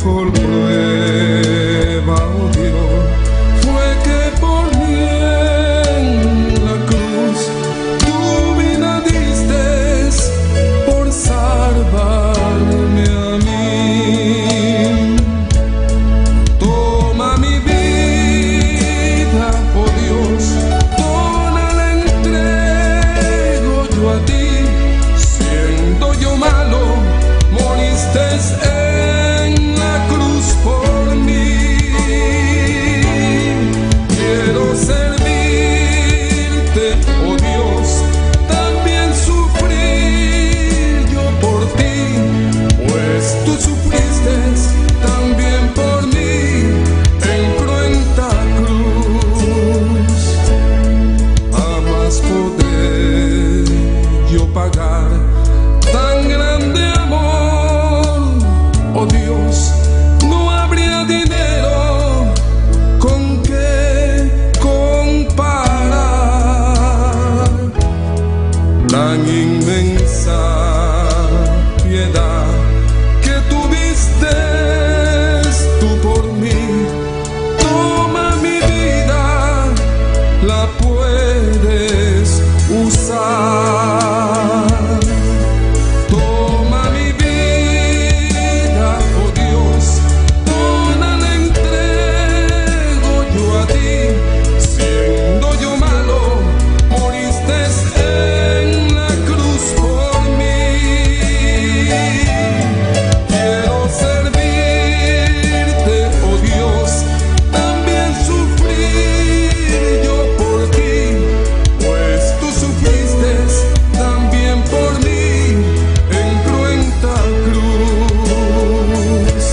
mejor prueba, oh Dios, fue que por mí en la cruz tu vida diste por salvarme a mí. Toma mi vida, oh Dios, toda la entrego yo a ti. Siendo yo malo, moriste en la cruz por mí. Quiero servirte, oh Dios, también sufrir yo por ti, pues tú sufriste también por mí en cruenta cruz. Jamás podré yo pagar tan grande amor, oh Dios, no habría dinero con que comparar tan inmensa piedad que tuviste tú por mí. Toma mi vida, la puedes usar. Toma mi vida, oh Dios, toda la entrego yo a ti. Siendo yo malo, moriste en la cruz por mí. Quiero servirte, oh Dios, también sufrir yo por ti, pues tú sufriste también por mí en cruenta cruz.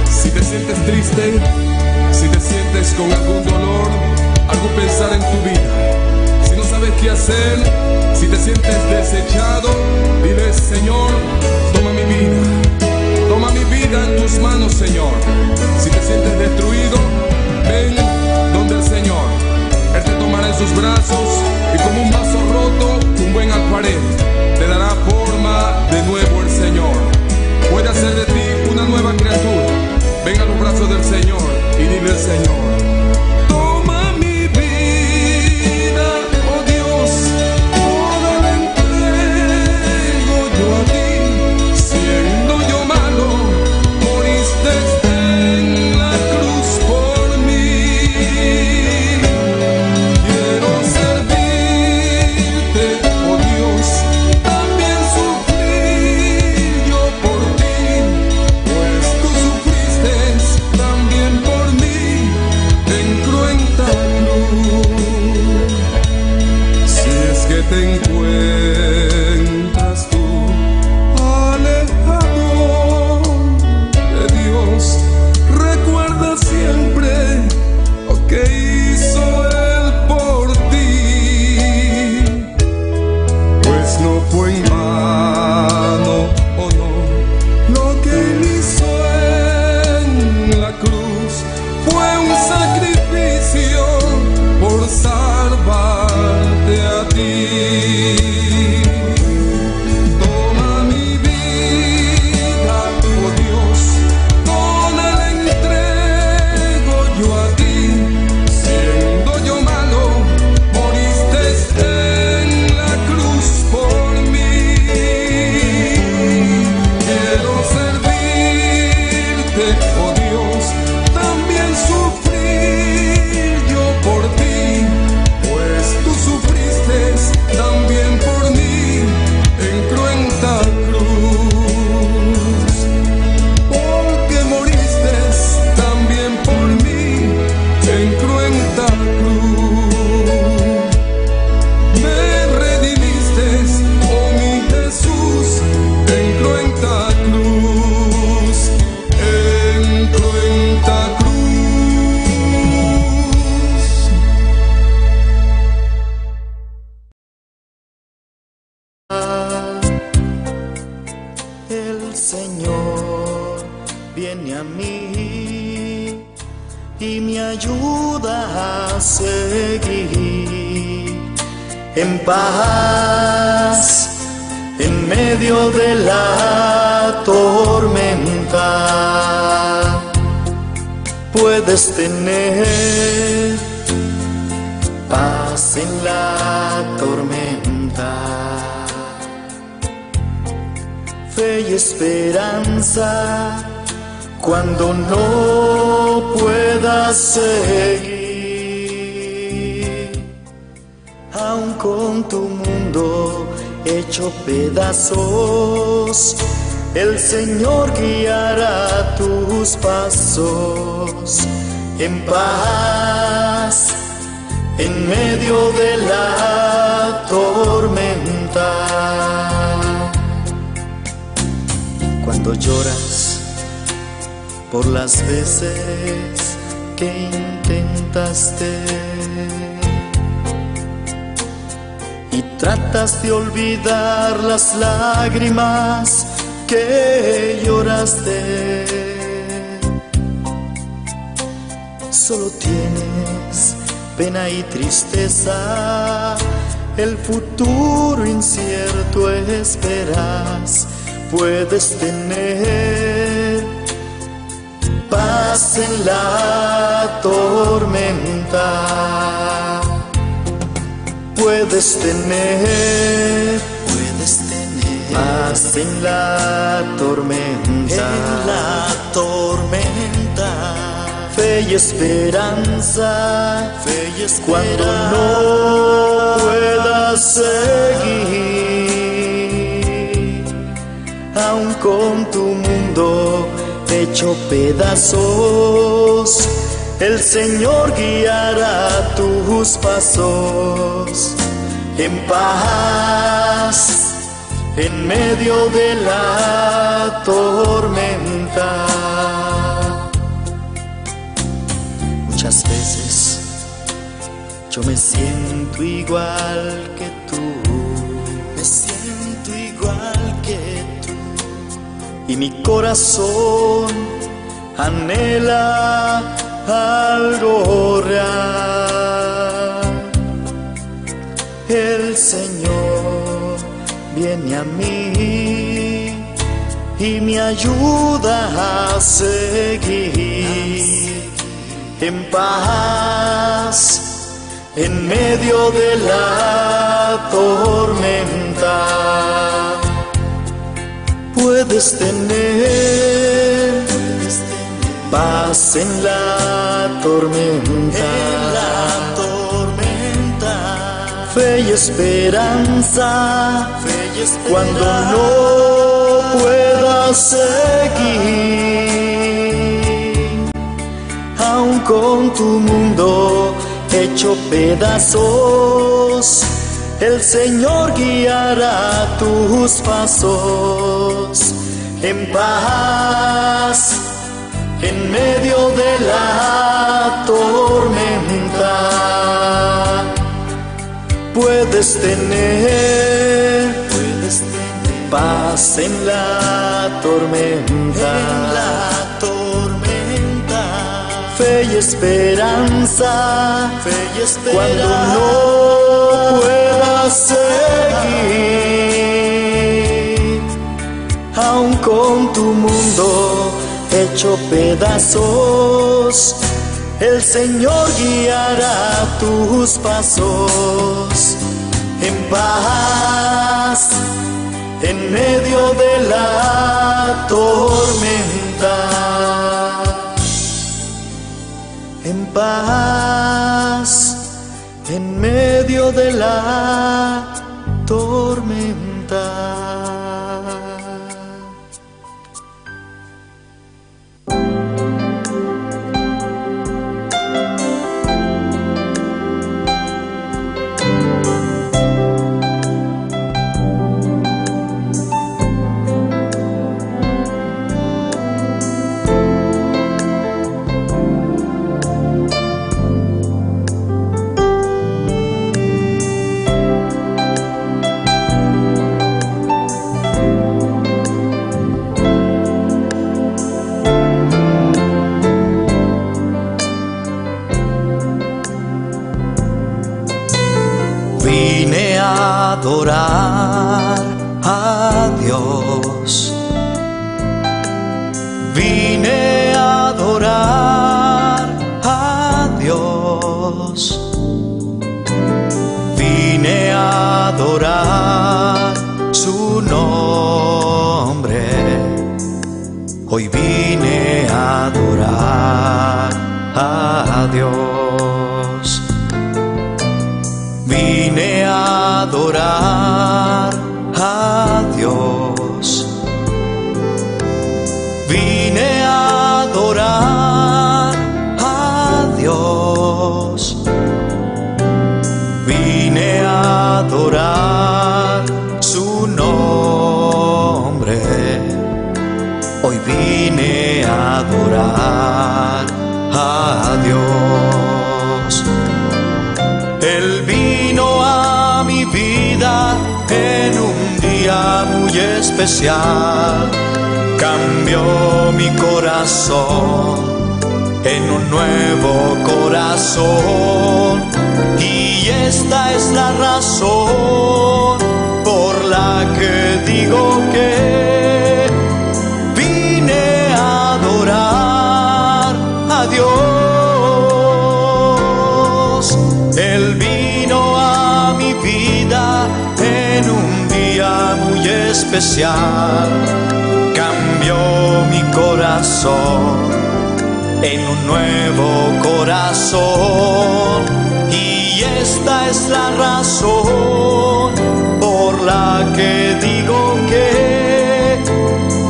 Si te sientes triste, si te sientes con algún dolor, algún pensar en tu vida, si no sabes qué hacer, si te sientes desechado, dile: Señor, toma mi vida en tus manos, Señor. Si te sientes destruido, ven donde el Señor. Él te tomará en sus brazos y como un vaso roto, un buen alfarero, te dará forma de nuevo el Señor. Puede hacer de ti una nueva criatura. Ven a los brazos del Señor y dile al Señor: toma mi vida, oh Dios, toda la entrego yo a ti. Siendo yo malo, moriste en la cruz por mí. Quiero servirte, oh Dios, también sufrir yo por ti, pues tú sufriste también por mí en cruenta cruz. Si es que te encuentras tú alejado de Dios, recuerda siempre lo que hizo Él por ti, pues no fue en vano, oh no, lo que Él hizo en la cruz fue un sacrificio por salvarte a ti. Toma mi vida, oh Dios, toda la entrego yo a ti. Siendo yo malo, moriste en la cruz por mí. Quiero servirte, oh Dios, también sufrir yo por ti, pues tú sufriste también por mí en cruenta cruz. Porque moriste también por mí en cruenta cruz. Me redimiste, oh mi Jesús, en cruenta cruz, en cruenta cruz. El Señor viene a mí y me ayuda a seguir en paz en medio de la tormenta. puedes tener paz en la tormenta, fe y esperanza cuando no puedas seguir. Aun con tu mundo hecho pedazos, el Señor guiará tus pasos en paz en medio de la tormenta. Cuando lloras por las veces que intentaste y tratas de olvidar las lágrimas que lloraste, solo tienes pena y tristeza, el futuro incierto esperas. Puedes tener paz en la tormenta, puedes tener paz en la tormenta, fe y esperanza, cuando no puedas seguir. Aun con tu mundo hecho pedazos, el Señor guiará tus pasos en paz en medio de la tormenta. Muchas veces yo me siento igual que tú, y mi corazón anhela algo real. El Señor viene a mí y me ayuda a seguir en paz en medio de la tormenta. Puedes tener paz en la tormenta, fe y esperanza, cuando no puedas seguir. Aun con tu mundo hecho pedazos, el Señor guiará tus pasos en paz en medio de la tormenta. Puedes tener paz en la tormenta, fe y esperanza, cuando no puedas seguir. Aun con tu mundo hecho pedazos, el Señor guiará tus pasos en paz en medio de la tormenta. En paz en medio de la tormenta. Vine a adorar a Dios, vine a adorar Hoy vine a adorar a Dios. Vine a adorar a Dios. Vine a adorar a Dios. Vine a adorar su nombre. Hoy vine a adorar a Dios. Él vino a mi vida en un día muy especial. Cambió mi corazón en un nuevo corazón. Y esta es la razón por la que digo que vine a adorar a Dios. Él vino a mi vida en un día muy especial. Cambió mi corazón en un nuevo corazón. Y esta es la razón por la que digo que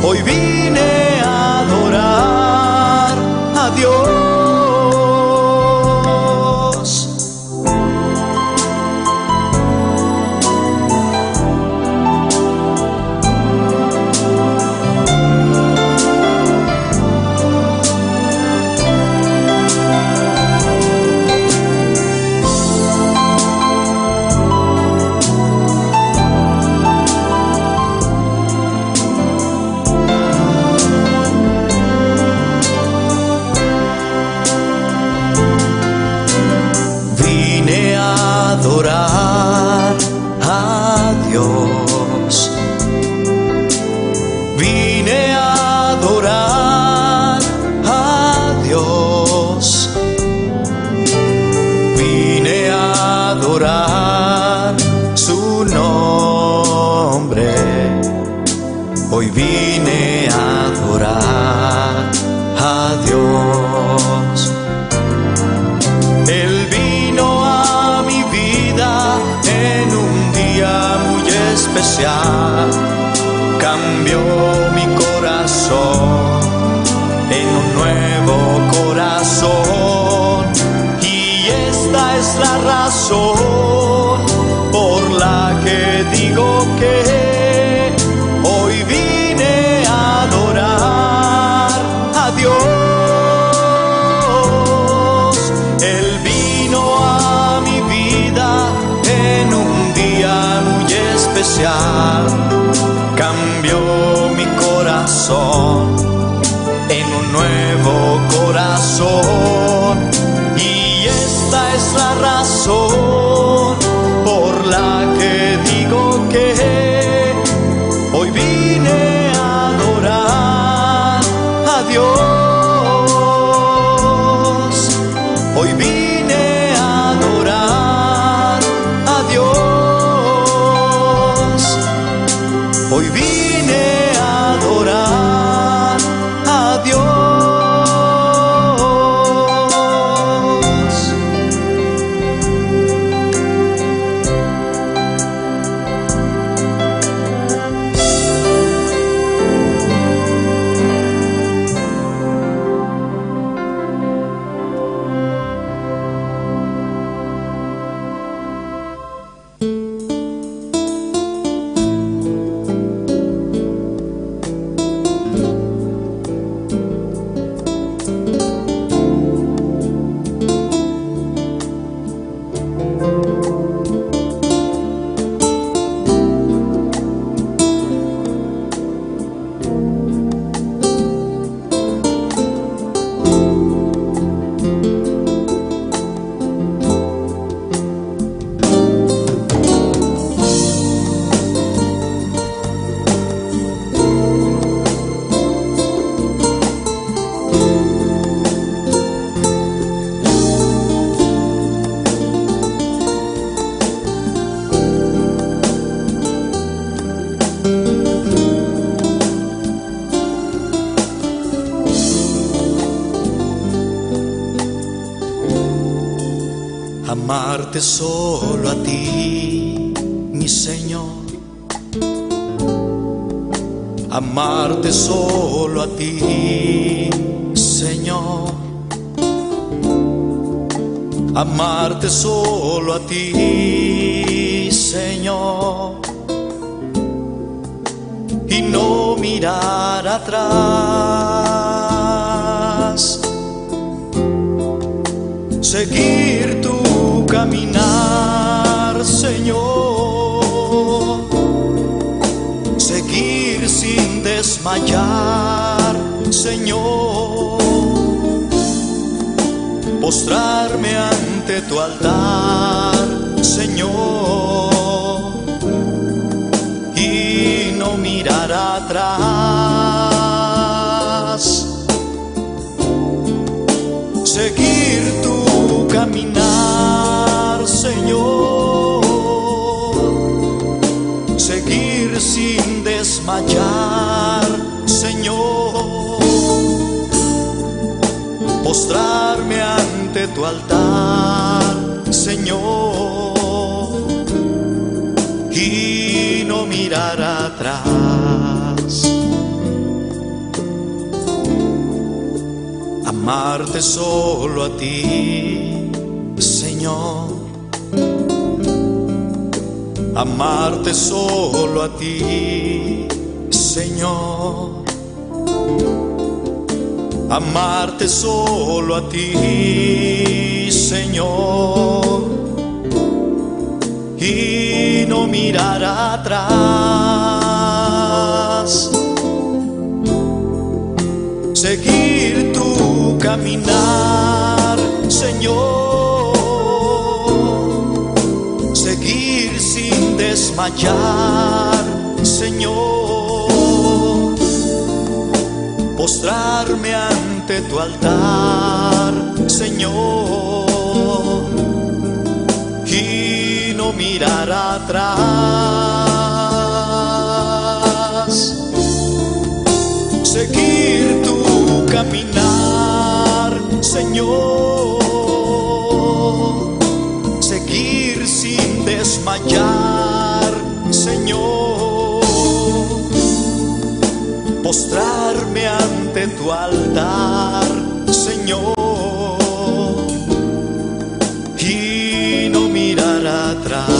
hoy vine a adorar a Dios. Adorar a Dios. Vine a adorar a Dios. Vine a adorar su nombre. Hoy vine a adorar a Dios. Él vino a mi vida en un día muy especial. Cambió mi corazón en un nuevo corazón. Y esta es la razón por la que digo que hoy vine a adorar a Dios. Él vino a mi vida en un día muy especial. Cambió mi corazón en un nuevo corazón. Y esta es la razón por la que digo que hoy vine a adorar a Dios. Hoy vine a adorar a Dios. Hoy vine a adorar a Dios. amarte solo a ti, mi Señor, amarte solo a ti, Señor, amarte solo a ti, Señor, y no mirar atrás, seguir tu caminar, Señor, seguir sin desmayar, Señor, postrarme ante tu altar, Señor, y no mirar atrás, seguir tu caminar, Señor, seguir sin desmayar, Señor, postrarme ante tu altar, Señor, y no mirar atrás, amarte solo a ti, Señor, amarte solo a ti, Señor, amarte solo a ti, Señor, y no mirar atrás, seguir tu caminar, Señor, seguir sin desmayar, Señor, postrarme ante tu altar, Señor, y no mirar atrás, seguir tu caminar, Señor, seguir sin desmayar, Señor, postrarme ante tu altar, Señor, y no mirar atrás.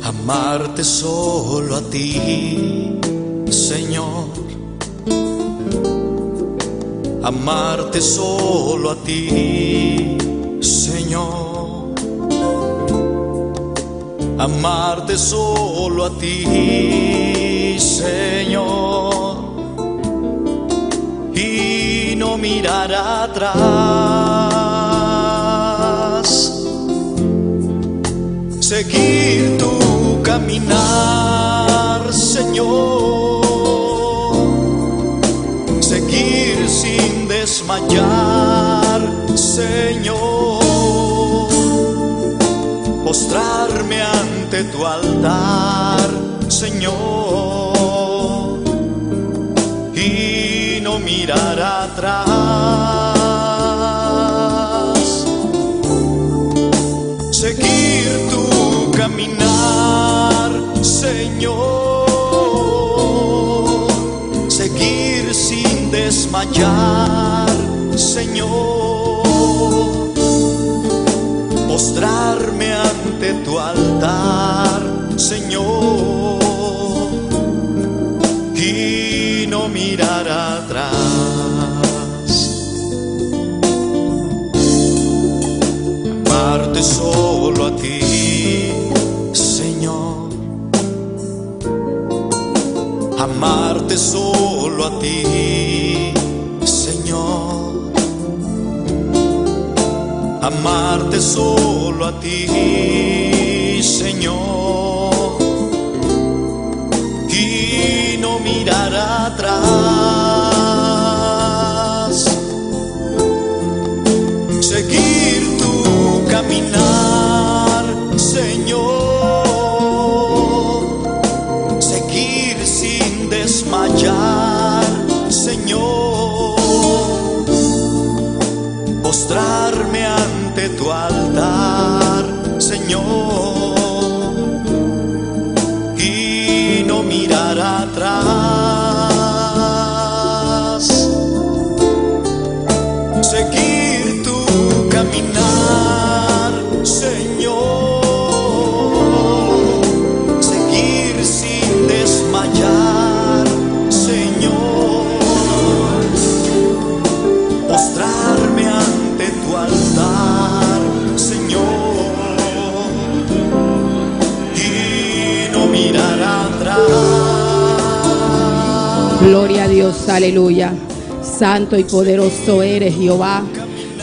Amarte solo a ti, Señor, amarte solo a ti, Señor, amarte solo a ti, Señor, y no mirar atrás, seguir tu caminar, Señor, seguir sin desmayar, Señor, postrarme ante tu altar, Señor, y no mirar atrás, seguir tu caminar, Señor, seguir sin desmayar, Señor, postrarme ante tu altar, Señor, y no mirar atrás. Amarte solo a ti, Señor. Amarte solo a ti, Señor. Amarte solo a ti, Señor, y no mirar atrás. Seguir tu caminar, Señor. Seguir sin desmayar, Señor. Postrarme ante tu altar, Señor, y no mirar atrás. Seguir tu caminar, Señor. Seguir sin desmayar, Señor. Postrarme ante tu altar, Señor, y no mirar atrás. Gloria a Dios, aleluya. Santo y poderoso eres, Jehová.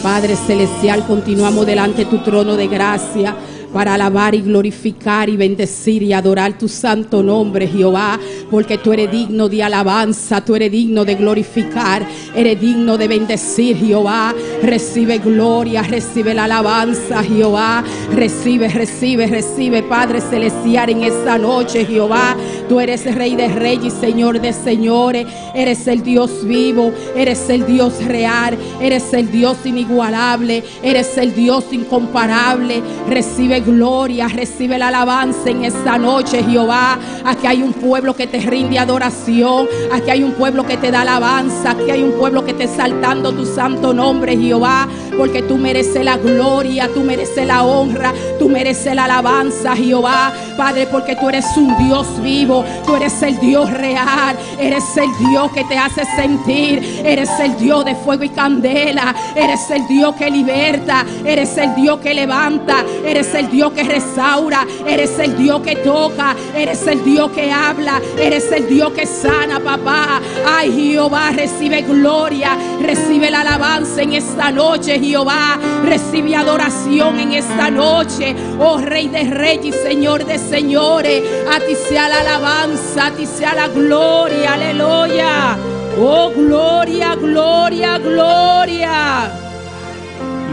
Padre celestial, continuamos delante de tu trono de gracia para alabar y glorificar y bendecir y adorar tu santo nombre, Jehová, porque tú eres digno de alabanza, tú eres digno de glorificar, eres digno de bendecir, Jehová. Recibe gloria, recibe la alabanza, Jehová. Recibe, Padre celestial, en esta noche, Jehová. Tú eres Rey de reyes y Señor de señores. Eres el Dios vivo, eres el Dios real, eres el Dios inigualable, eres el Dios incomparable. Recibe gloria, recibe la alabanza en esta noche, Jehová. Aquí hay un pueblo que te rinde adoración, aquí hay un pueblo que te da alabanza, aquí hay un pueblo que te está exaltando tu santo nombre, Jehová, porque tú mereces la gloria, tú mereces la honra, tú mereces la alabanza, Jehová. Padre, porque tú eres un Dios vivo, tú eres el Dios real, eres el Dios que te hace sentir, eres el Dios de fuego y candela, eres el Dios que liberta, eres el Dios que levanta, eres el Dios que restaura, eres el Dios que toca, eres el Dios que habla, eres el Dios que sana, papá. Ay, Jehová, recibe gloria, recibe la alabanza en esta noche, Jehová. Recibe adoración en esta noche, oh Rey de reyes y Señor de señores. A ti sea la alabanza, a ti sea la gloria, aleluya. Oh, gloria, gloria, gloria.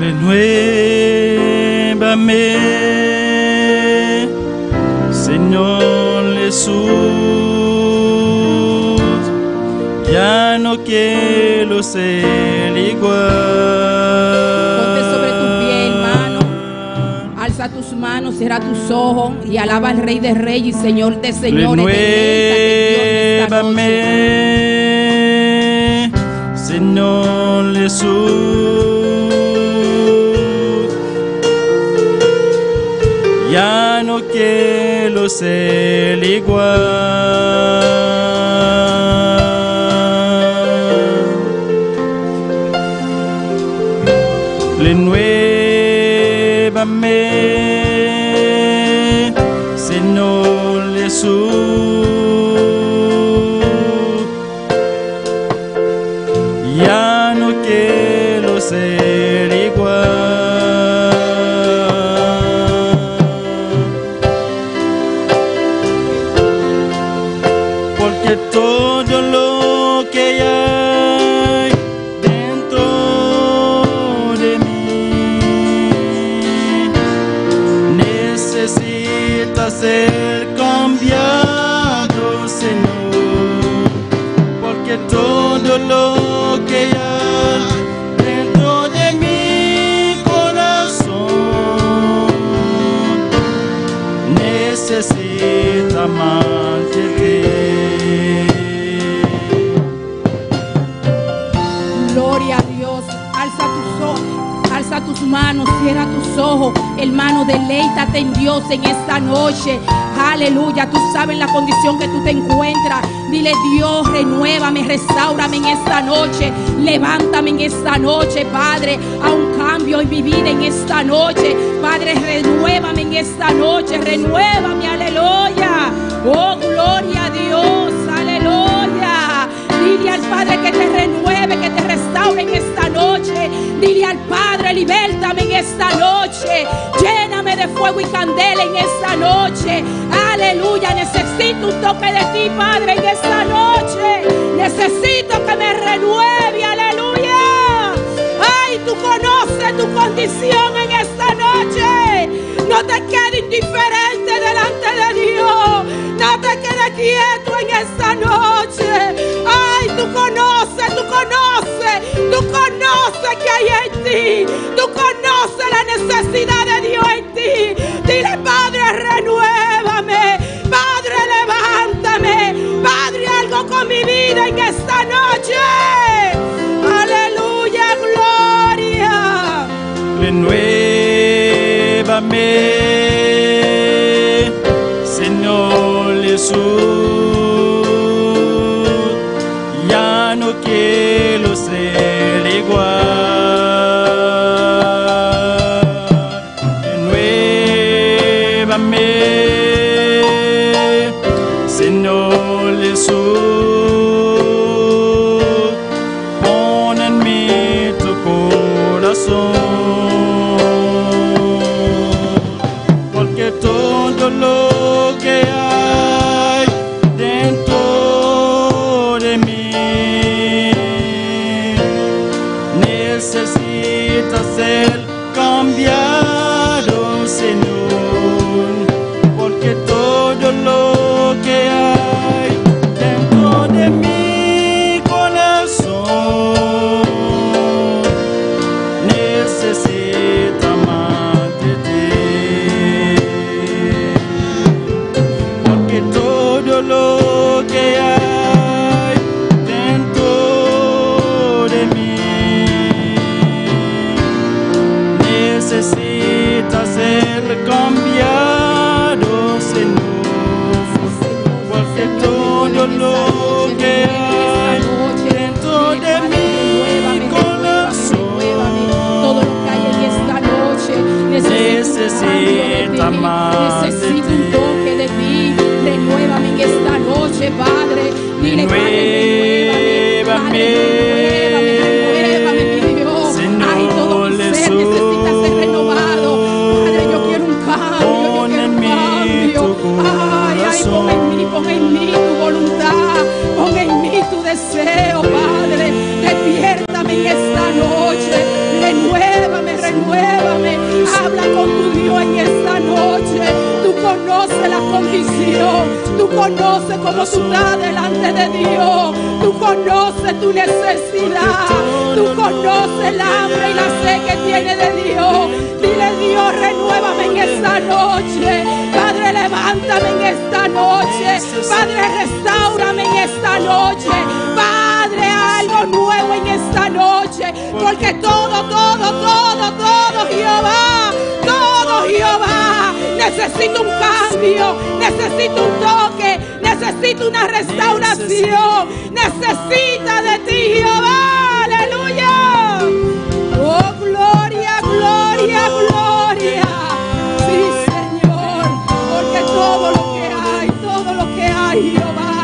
Renuévame, Señor Jesús. Ya no quiero ser igual. Ponte sobre tu pie, hermano. Alza tus manos, cierra tus ojos y alaba al Rey de reyes y Señor de señores. Renuévame, Señor Jesús. Ya no quiero ser igual. Renuévame, Señor Jesús. Ya no quiero ser igual. Porque todo lo que hay dentro de mí necesita ser cambiado, Señor. Porque todo lo que hay dentro de mi corazón necesita más de ti. Gloria a Dios. Alza tus manos, cierra tus ojos, hermano, deleítate en Dios en esta noche. Aleluya, tú sabes la condición que tú te encuentras. Dile: Dios, renuévame, restáurame en esta noche. Levántame en esta noche, Padre, a un cambio en mi vida en esta noche. Padre, renuévame en esta noche, renuévame, aleluya. Oh, gloria a Dios, aleluya. Dile al Padre que te renueve, que te restaure en esta noche. Dile al Padre: libértame en esta noche. Lléname de fuego y candela en esta noche. Aleluya, necesito un toque de ti, Padre, en esta noche. Necesito que me renueve, aleluya. Ay, tú conoces tu condición en esta noche. No te quedes indiferente delante de Dios. No te quedes quieto en esta noche. Ay, tú conoces que hay en ti. Tú conoces la necesidad de Dios en ti. Dile: Padre, renuévame. Padre, levántame. Padre, algo con mi vida en esta noche. Aleluya, gloria. Renuévame, Señor Jesús. Ya no quiero ser igual. Renuévame, Señor Jesús. Pon en mí tu corazón. Porque todo lo que hay dentro de mí necesita ser cambiado, Señor. Porque todo lo que hay dentro de mi corazón necesita más de ti. Porque todo lo que hay dentro de mí necesita ser cambiado, Señor. Porque todo lo que hay dentro de mi corazón todo lo que hay en esta noche necesita más de necesito ti. un toque de ti. Renuévame en esta noche, Padre. Dile: Padre, renuévame. Renuévame, mi Dios. Ay, todo mi ser necesita ser renovado. Padre, yo quiero un cambio, yo quiero un cambio. Ay, pon en mí tu voluntad, pon en mí tu deseo, Padre. Despiértame en esta noche. Renuévame. Habla con tu Dios en esta noche. Tú conoces la condición. Tú conoces cómo tú estás delante de Dios. Tú conoces tu necesidad. Tú conoces el hambre y la sed que tiene de Dios. Dile: Dios, renuévame en esta noche. Padre, levántame en esta noche. Padre, restáurame en esta noche. Padre, algo nuevo en esta noche. Porque todo, Jehová, necesito un cambio, necesito un toque, necesito una restauración, necesita de ti, Jehová, aleluya. Oh, gloria, gloria, gloria. Sí, Señor, porque todo lo que hay, Jehová,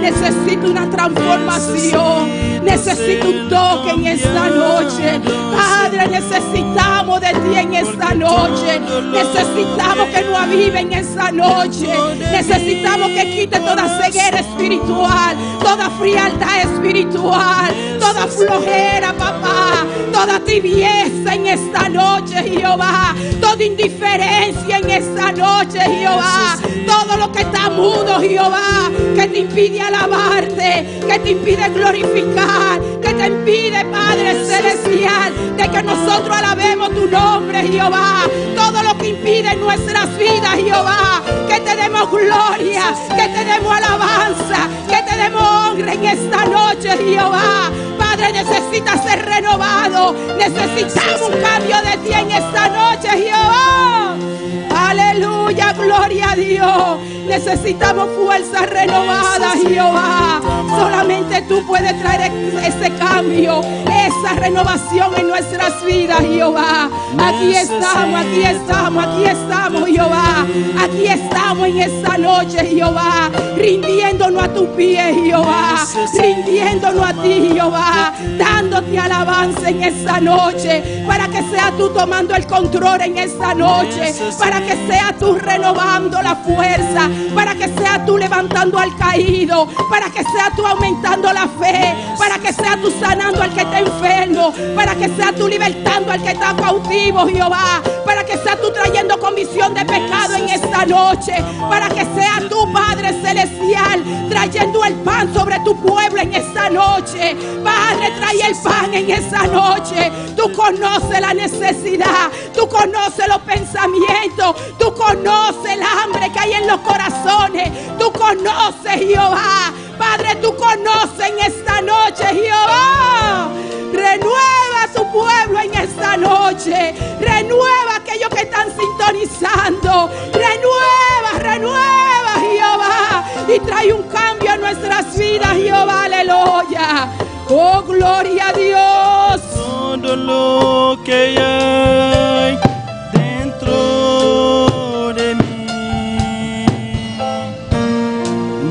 necesito una transformación, necesito un toque en esta noche. Padre, necesitamos de ti en esta noche. Necesitamos que nos avive en esta noche. Necesitamos que quite toda ceguera espiritual, toda frialdad espiritual, toda flojera, papá, toda tibieza en esta noche, Jehová, toda indiferencia en esta noche, Jehová, todo lo que está mudo, Jehová, que te impide alabarte, que te impide glorificar, que te impide, Padre celestial, de que nosotros alabemos tu nombre, Jehová. Todo lo que impide vida en nuestras vidas, Jehová. Que te demos gloria, que te demos alabanza, que te demos honra en esta noche, Jehová. Padre, necesitas ser renovado. Necesitamos un cambio de ti en esta noche, Jehová. Aleluya, gloria a Dios. Necesitamos fuerza renovada, Jehová. Solamente tú puedes traer ese cambio, esa renovación en nuestras vidas, Jehová. Aquí estamos, aquí estamos, aquí estamos, Jehová. Aquí estamos en esta noche, Jehová, rindiéndonos a tus pies, Jehová, rindiéndonos a ti, Jehová, dándote alabanza en esta noche, para que seas tú tomando el control en esta noche, para que seas tú renovando la fuerza, para que seas tú levantando al caído, para que seas tú aumentando la fe, para que seas tú sanando al que está enfermo, para que seas tú libertando al que está cautivo, Jehová, para que seas tú trayendo convicción de pecado en esta noche, para que seas tú, Padre Celestial, trayendo el pan sobre tu pueblo en esta noche. Padre, trae el pan en esta noche. Tú conoces la necesidad, tú conoces los pensamientos, tú conoces el hambre que hay en los corazones, tú conoces, Jehová. Padre, tú conoces en esta noche, Jehová. Renueva a tu pueblo en esta noche. Renueva a aquellos que están sintonizando. Renueva, Jehová. Y trae un cambio a nuestras vidas, Jehová. Aleluya. Oh, gloria a Dios. Todo lo que hay dentro de mí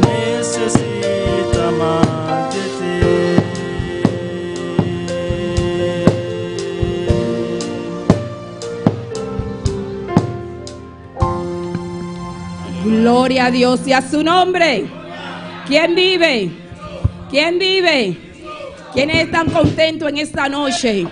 necesita más de ti. Gloria a Dios y a su nombre. ¿Quién vive? ¿Quién vive? ¿Quiénes están contentos en esta noche?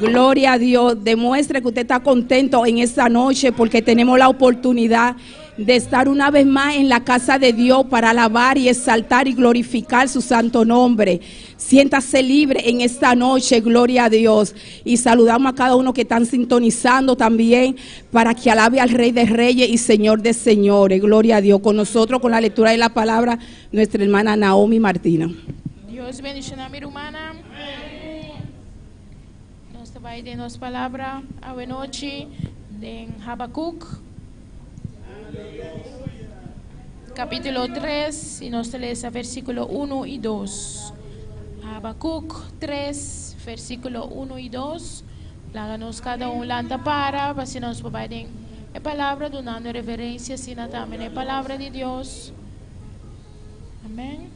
Gloria a Dios. Demuestre que usted está contento en esta noche, porque tenemos la oportunidad de estar una vez más en la casa de Dios para alabar y exaltar y glorificar su santo nombre. Siéntase libre en esta noche, gloria a Dios. Y saludamos a cada uno que están sintonizando también, para que alabe al Rey de Reyes y Señor de Señores. Gloria a Dios. Con nosotros, con la lectura de la palabra, nuestra hermana Naomi Martina. Dios bendiga a mi hermana. Nos va a dar nos palabra a la noche de Habacuc, capítulo 3, y nos lee versículo 1 y 2. Habacuc 3, versículo 1 y 2. Láganos cada un lanta para si nos va a dar la palabra, donando reverencia, sino también la palabra de Dios. Amén.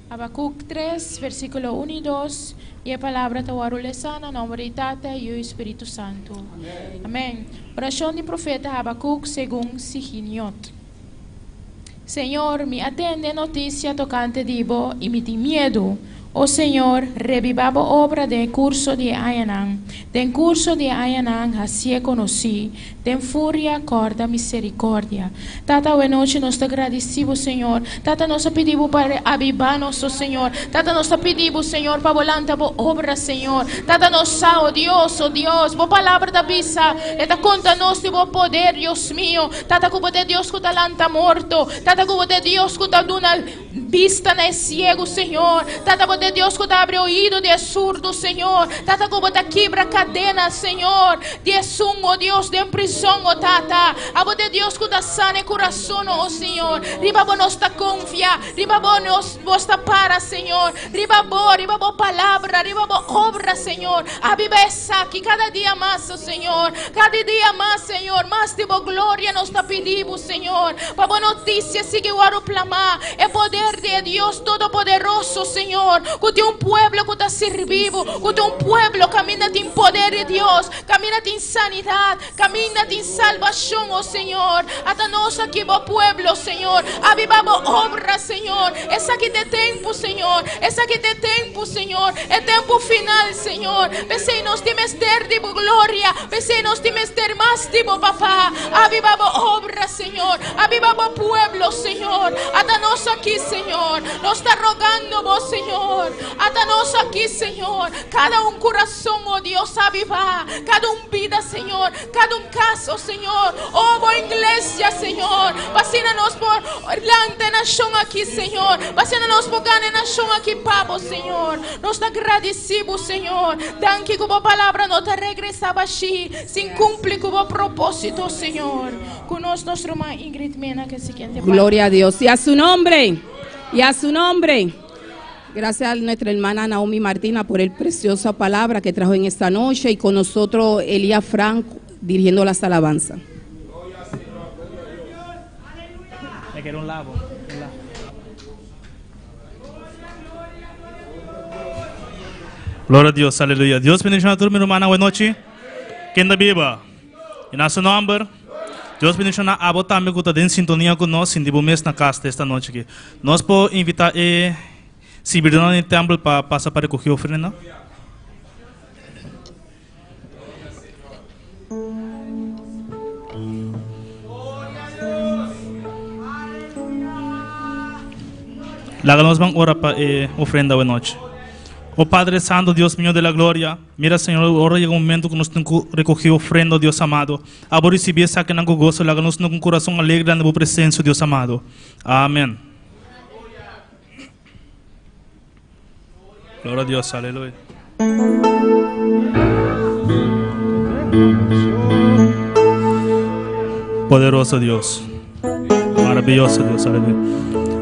Habacuc 3, versículo 1 y 2. Y la palabra te warule sana, nombre de Tata y el Espíritu Santo. Amén. Oración del profeta Habacuc según Siginiot. Señor, me atende noticia tocante divo y me di miedo. Oh Señor, revivaba obra del curso de Ayanán. Den curso de Ayanán así conocí. Den furia, corda, misericordia. Tata, hoy noche nos te agradecemos, Señor. Tata, nos pedimos para avivar nuestro Señor. Tata, nos pedimos, Señor, para volante a obra, Señor. Tata, nos oh Dios, por palabra da bisa. Eta conta-nos de poder, Dios mío. Tata, como de Dios que talanta morto. Tata, como de Dios que ta duna vista na ciego, Señor. Tata, como de Dios que te abre oído de surdo, Señor. Tata, como te quebra cadena, Señor. De sumo, Dios, de prisão, oh Tata. Abo de Dios que te sana coração, oh Señor. Ribabo nos ta confia, ribabo nos ta para, Señor. Ribabo palavra, ribabo obra, Señor. Aviva essa aqui cada dia mais, oh Señor. Cada dia mais, Señor. Mais de boa glória nos ta pedimos, Señor. Para boa notícia, siga o aroplamar. É poder de Dios Todopoderoso, Señor. Que tem pueblo que está servivo, que tem pueblo que camina em poder de Dios, camina em sanidade, camina em salvação, oh Señor. Hasta nós aqui, bom pueblo, Señor. Avivamos obra, Señor. Essa aqui de tempo, Señor. Essa aqui de tempo, Señor. É tempo final, Señor. Pensei nos de mester de glória. Pensei nos de mester mais de papá. Avivamos obra, Señor. Avivamos pueblo, Señor. Hasta nós aqui, Señor. Señor. Nos está rogando vos, Señor. Atanos aquí, Señor. Cada un corazón, oh Dios, avivar. Cada un vida, Señor. Cada un caso, Señor. Oh, boa iglesia, Señor. Vacina-nos por delante nación aquí, Señor. Vacina-nos por gane nación aquí, Pabo, Señor. Nos agradecemos, Señor. Danke como palabra no te regresaba así. Sin cumplir como propósito, Señor. Conosco nuestro hermano Ingrid Mena, que siguiente. Gloria a Dios. Y a su nombre. Y a su nombre. Gracias a nuestra hermana Naomi Martina por el preciosa palabra que trajo en esta noche. Y con nosotros Elías Franco dirigiendo las alabanzas. Me quiero un lavo. Gloria a Dios, aleluya. Dios bendiga a tu hermana, buenas noches. Quem da viva? E nosso nome, Deus bendiga a você também que está em sintonia conosco, em tipo mês na casa esta noite aqui. Nós podemos invitar a se vir no templo para passar para recoger a oferenda. Lá nós vamos orar para a oferenda hoje noite. Oh Padre Santo, Dios mío de la gloria, mira Señor, ahora llega un momento que nos tenemos que recoger ofrenda, Dios amado. Ahora recibir esa que nos gozo, háganos con un corazón alegre en tu presencia, Dios amado. Amén. Gloria a Dios, aleluya. Poderoso Dios, maravilloso Dios, aleluya.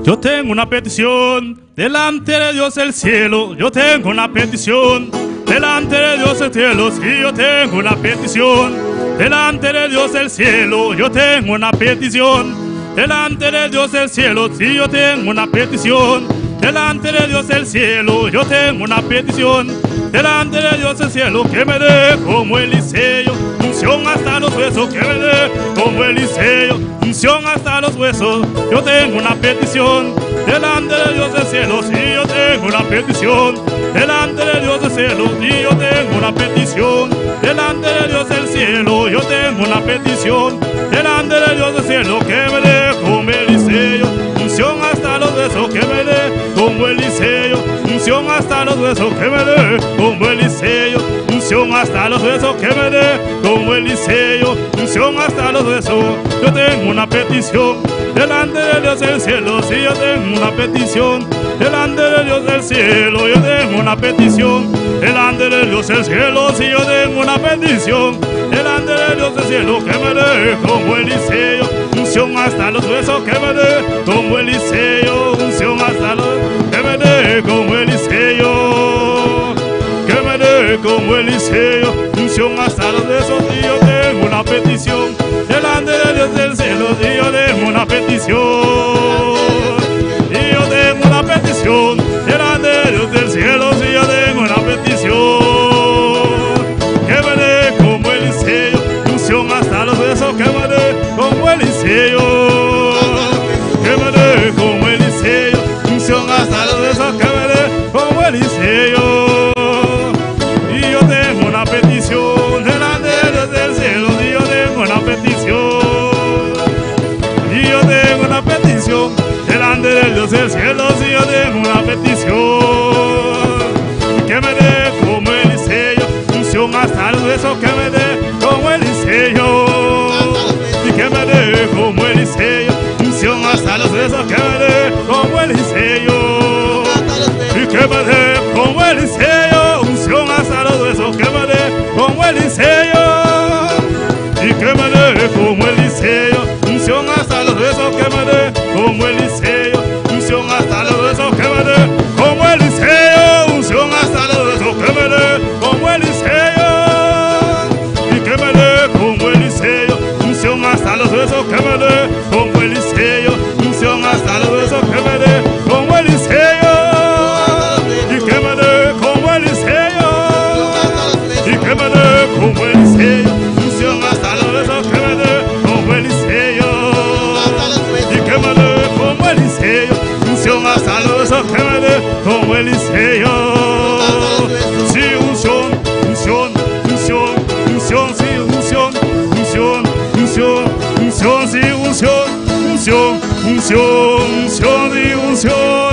Yo tengo una petición delante de Dios el cielo. Yo tengo una petición delante de Dios el cielo. Sí, yo tengo una petición delante de Dios el cielo. Yo tengo una petición delante de Dios el cielo. Sí, yo tengo una petición delante de Dios el cielo. Yo tengo una petición delante de Dios el cielo. Que me dé como Eliseo unción hasta los huesos. Que me dé como Eliseo unción hasta los huesos. Yo tengo una petición delante de Dios del cielo. Sí, yo tengo una petición delante de Dios del cielo. Sí, yo tengo una petición delante de Dios del cielo. Yo tengo una petición delante de Dios del cielo. Que me dé como Eliseo unción hasta los huesos. Que me dé como Eliseo unción hasta los huesos. Que me dé como Eliseo unción hasta los huesos. Que me dé como Eliseo unción hasta los huesos. Yo tengo una petición delante de Dios del cielo. Si yo tengo una petición delante de Dios del cielo. Yo tengo una petición delante de Dios del cielo. Si yo tengo una petición delante de Dios del cielo. Que me dé como Eliseo unción hasta los huesos. Que me dé como Eliseo unción hasta los huesos. Que me dé como Eliseo. Que me dé como Eliseo unción hasta los huesos. Si yo tengo una petición delante de Dios del cielo. Si yo tengo una petición. Si yo tengo una petición delante de Dios del cielo. Si yo tengo una petición. Que me dé como Eliseo unción hasta los huesos. Que me dé como Eliseo. Que me dé como Eliseo unción hasta los huesos. Que me dé como Eliseo. Y yo tengo una petición delante de Dios del cielo. Y yo tengo una petición. Y yo tengo una petición delante de Dios del cielo. Si yo tengo una petición. Que me dé como Eliseo unción hasta los huesos. Que me dé como Eliseo. Y que me dé como Eliseo unción hasta los huesos. Que me dé como Eliseo. Y que me dé como Eliseo unción hasta los huesos. Que me dé como Eliseo. Y que me dé como Eliseo unción hasta los huesos. Que me dé como Eliseo unción hasta los huesos. Que me dé como Eliseo unción hasta los huesos. Que me dé como Eliseo. Y que me dé como Eliseo unción hasta los huesos. Que me dé como Eliseo unción hasta los huesos. Que me dé como Eliseo. Y que me dé como Eliseo. Y que me dé como Eliseo unción hasta los huesos. Que me dé como Eliseo. Y que me dé como Eliseo unción hasta los huesos. Que me dé como Eliseo. Sí, unción, unción, unción, unción, sí, unción, unción, unción, unción, sí, unción, unción, unción, unción, sí, unción.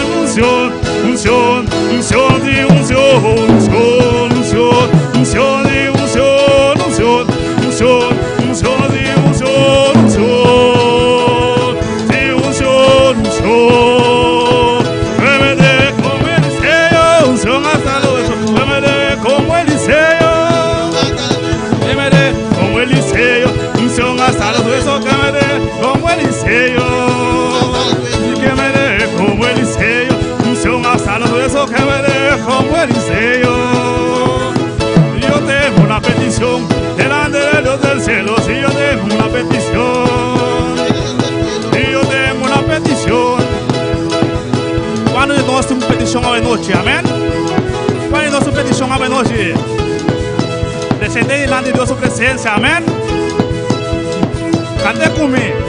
noche, amén. ¿Cuál es su petición a noche? Descender delante de Dios su presencia, amén. Cante conmigo.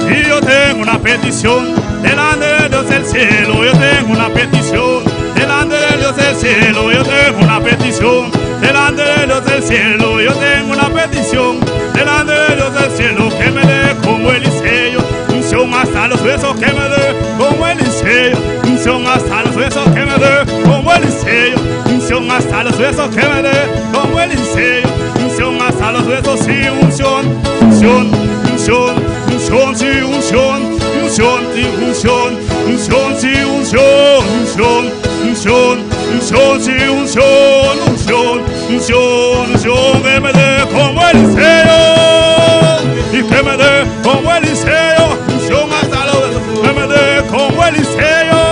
Y yo tengo una petición delante de Dios del cielo. Yo tengo una petición delante de Dios del cielo. Yo tengo una petición delante de Dios del cielo. Yo tengo una petición delante de Dios del cielo. Que me dé como Eliseo unción hasta los huesos. Que me dé como Eliseo unción hasta los huesos. Que me dé como Eliseo unción hasta los huesos. Que me dé como Eliseo unción hasta los huesos. Sí, unción, unción, unción. Unción, sí, unción, unción, sí, unción, unción, sí, unción, unción, unción, unción, sí, unción, unción, unción, unción, que me dé como Eliseo, y que me dé como Eliseo, unción hasta los huesos, que me dé como Eliseo,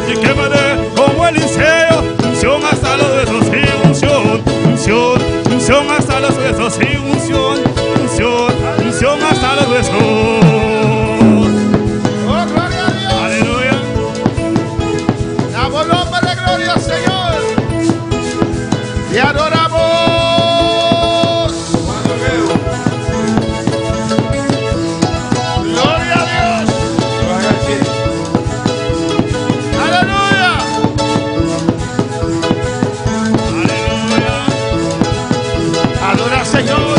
y que me dé como Eliseo, unción hasta los huesos, sí, unción, unción, unción hasta los huesos, sí, unción, unción. Unción hasta los huesos. Oh, gloria a Dios. Aleluya. Damos nombre de gloria al Señor. Y adoramos. Gloria a Dios. Aleluya. Aleluya. Adora al Señor.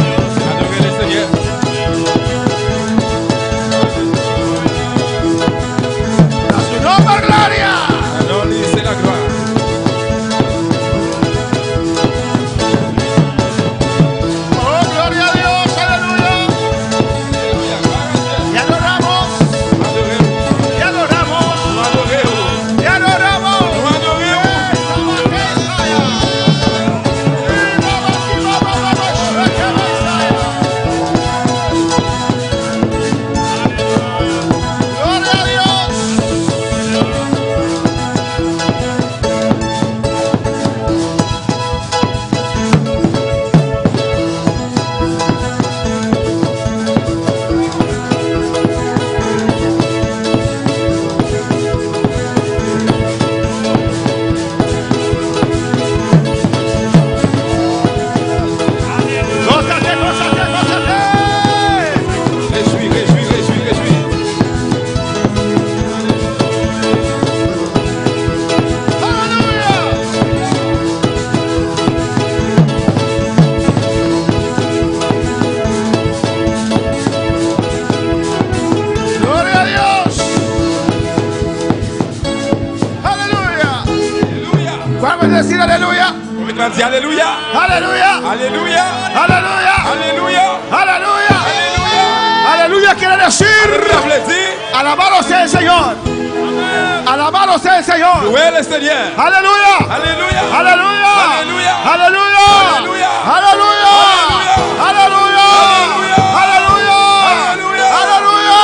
Decir aleluya. Aleluya. Aleluya. Aleluya. Aleluya. Aleluya. Aleluya. Aleluya quiere decir alabado sea el Señor. Alabado sea el Señor. Aleluya. Aleluya. Aleluya. Aleluya. Aleluya. Aleluya. Aleluya. Aleluya. Aleluya.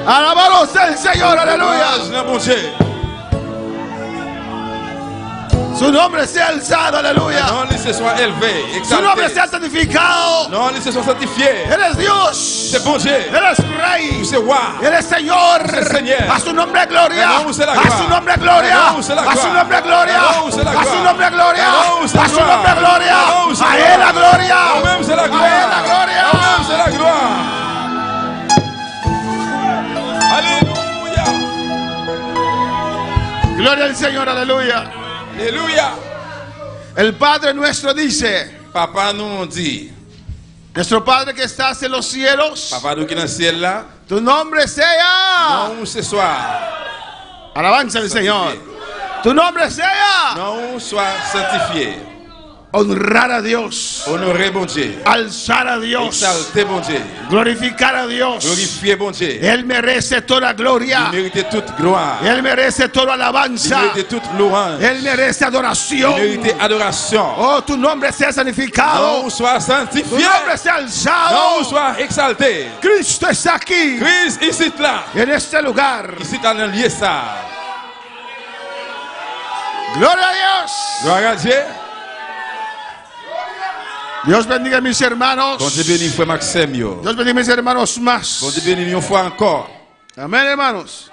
Alabado sea el Señor, aleluya. Su nombre sea alzado, aleluya. Su nombre sea santificado. Él es Dios. Él es Rey. Él es Señor. A su nombre gloria. A su nombre gloria. A su nombre gloria. A su nombre gloria. A su nombre gloria. A Él la gloria. A Él la gloria. Aleluya. Gloria al Señor, aleluya. Aleluya. El Padre nuestro dice: Papa nous dit, nuestro Padre que estás en los cielos, Papa nous qui dans le ciel là, tu nombre sea. non ce soir, Alabanza al Señor. Tu nombre sea. non soit sanctifié. Honrar a Dios. Honorer bon Dieu. Alzar a Dios. Exalter bon Dieu. Glorificar a Dios. Glorifier bon Dieu. Él merece toda gloria. Il mérite toute gloire. Él merece toda Il alabanza. mérite toute louange. Él merece adoración. Il mérite adoration. Oh, tu nombre sea santificado. Non soit Tu sanctifié. nombre sea Non alzado. soit exalté. Cristo está aquí. Christ ici là. En este lugar. Ici dans le lieu ça. Gloria a Dios. Gloire à Dieu. Dios bendiga a mis hermanos. Bon Dieu bénit frère Maxime. Dios bendiga a mis hermanos más. Bon Dieu bénit une fois encore. Amén, hermanos.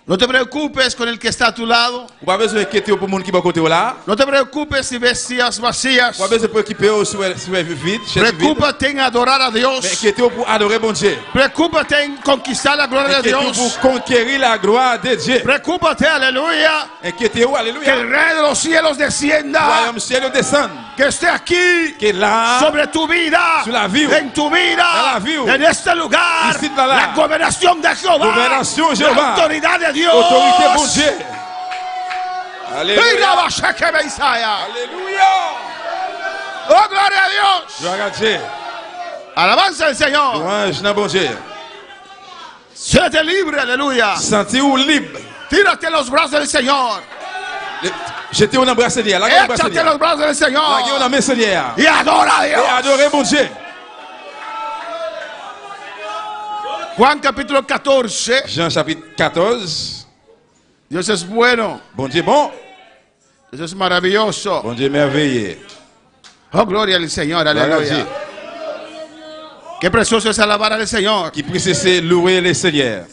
No te preocupes con el que está a tu lado. Ou pas besoin d'inquiéter pour monde qui va côté là. No te preocupes si ves sillas vacías. Ou pas besoin de préoccuper si vous vide. Preocúpate en adorar a Dios. Mais inquiétez-vous pour adorer bon Dieu. Preocúpate en conquistar la gloria de Inquiétez-vous Dios. pour conquérir la gloire de Dieu. Preocúpate, aleluya. Inquiétez-vous, Que alléluia. el rey de los cielos Le descienda. royaume ciel descend. Que esté aquí Qui est là. sobre tu vida. Sur la vie. En tu Dans vida. la vie. En este lugar. Ici, là, là. La gobernación de Jehová. Gobernación de La Jehová. autoridad de Dios. Autorité bon Dieu. Y Alléluia. la baja que me Isaia. Alléluia. Oh, gloria a Dios. Gloire à Dieu. Alabanza al Señor. Louange dans bon Dieu. Séte libre, aleluya. Sentez-vous libre. Tírate en los brazos del Señor. Jetez-vous dans le bras Seigneur. La gueule Échate en Seigneur. los brazos del La Señor. gueule dans mes Seigneur. Y adora a Et Dios. adorez bon Dieu. Juan capítulo 14. Jean chapitre 14. Dios es bueno. Bon Dieu bon. Dios es maravilloso. Bon Dieu merveilleux. Oh, gloria al Señor, Gloire à Dieu. aleluya. Qué precioso es alabar al Señor. Qui puisse c'est louer le Seigneur.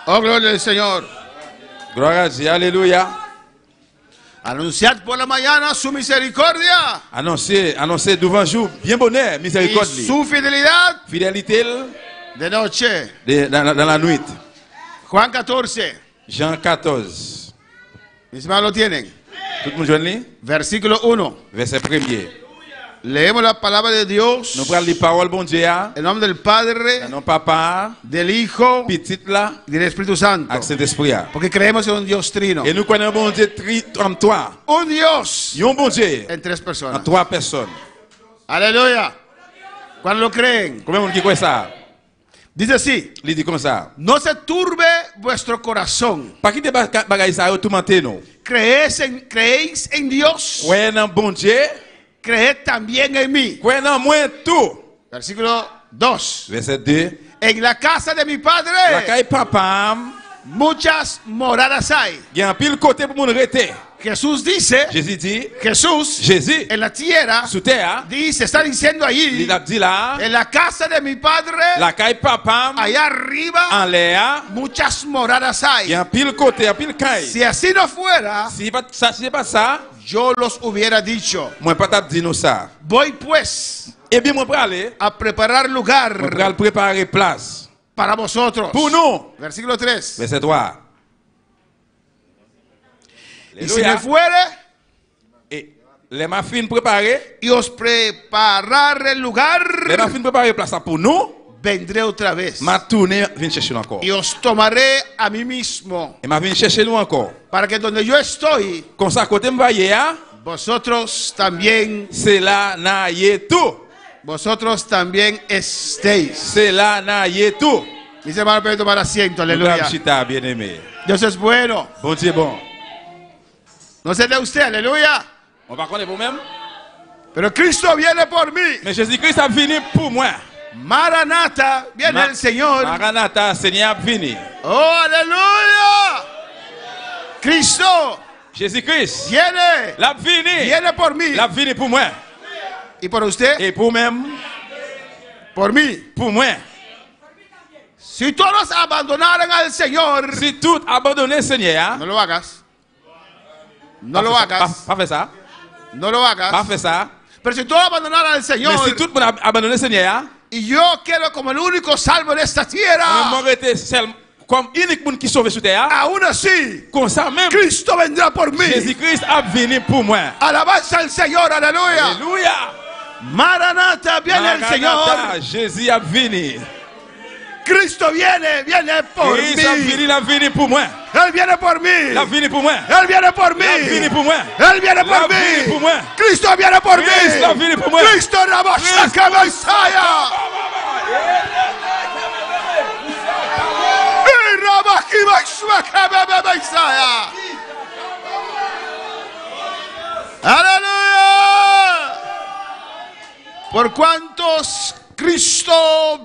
Oh, gloria al Señor. Gloire à Dieu. Alléluia. Anunciad por la mañana su misericordia Annoncez devant jour bien bonheur, y miséricorde. su fidelidad Fidélité de noche. dans la nuit. Juan 14. Jean 14. Mis hermanos lo tienen. Tout le monde joint Versículo 1. verset 1er. Leemos la palabra de Dios Nous prenons les paroles bon Dieu. en nombre del Padre, Non papa, del Hijo petit là, y del Espíritu Santo. avec Saint-Esprit. Porque creemos en un Dios trino. Et nous connaissons bon Dieu en toi. Un Dios Un bon Dieu en tres en personas. 3 personnes. Aleluya. ¿Cuándo lo creen? Combien de monde qui croit ça? Dice así. Il dit comme ça. No se turbe vuestro corazón. Pas quitter bagaille ça tourmenter nous. Creéis en Dios. Croyez dans bon Dieu, Creed también en mí. croyez dans moi tout. Versículo 2. Verset 2. En la casa de mi La padre caille papa, muchas moradas hay. il y a un pile côté pour mon rester. Jesús dice, Jésus dit, Jesús Jésus, en la tierra sous terre, dice, está diciendo allí, il a dit là, en la casa de mi padre, la caille papa, allá arriba, en l'air, muchas moradas il y a hay. un pile côté, un pile caille. Si así no fuera, Si c'est pas ça, yo los hubiera dicho. moi pas t'a dit nous ça. Voy pues Eh bien, moi pour aller, a preparar lugar moi pour préparer place para vosotros. pour nous. Versículo 3. Verset 3. Y si me fuere Et les mafines préparées, y os preparar el lugar, les mafines préparées place pour nous, vendré otra vez ma tourné vient chercher nous encore. y os tomaré a mí mismo, Et ma vient chercher nous encore. para que donde yo estoy, Comme ça, côté m'voyer, vosotros también, c'est là, na yé tout. vosotros también estéis. C'est là, na yé tout. Mis hermanos, pueden tomar asiento, Aleluya. aleluya. Bien aimé. Dios es bueno. Bon Dieu bon. No sé de usted, aleluya. On va connaître vous-même. Pero Cristo viene por mí. Mais Jésus-Christ a venu pour moi. Maranata, viene el Señor. Maranatha, Seigneur a venu. Oh, aleluya. Cristo Jésus-Christ, viene. l'a venu. Viene por mí. L'a venu pour moi. Y por usted, Et pour même, por mí. pour moi. Si todos abandonaran al Señor, Si tout abandonné, Seigneur, no lo hagas. No lo hagas. Pas faire ça. No lo Pas hagas. faire ça. Pero si todos abandonaran al Mais Señor, si tout le monde abandonné, Seigneur, y yo quedo como el único salvo en esta on tierra, m'aurait été seul comme unique monde qui sauve sur terre. aún así, Comme ça même, Cristo vendrá por mí. Jésus-Christ a venu pour moi. Alabanza al Señor, aleluya. Alléluia. Maranata, viene el Señor. Maranatha, Jésus a venu. Cristo viene por Christ a mí. venu, il a venu pour moi. Él viene por mí. Il a venu pour moi. Él viene por mí. Il a venu pour moi. Él viene Il a por venu pour mí. moi. Cristo viene por mí. Cristo ha venu pour moi. Cristo Rabashaka Messiah. Aleluya. Por cuantos Cristo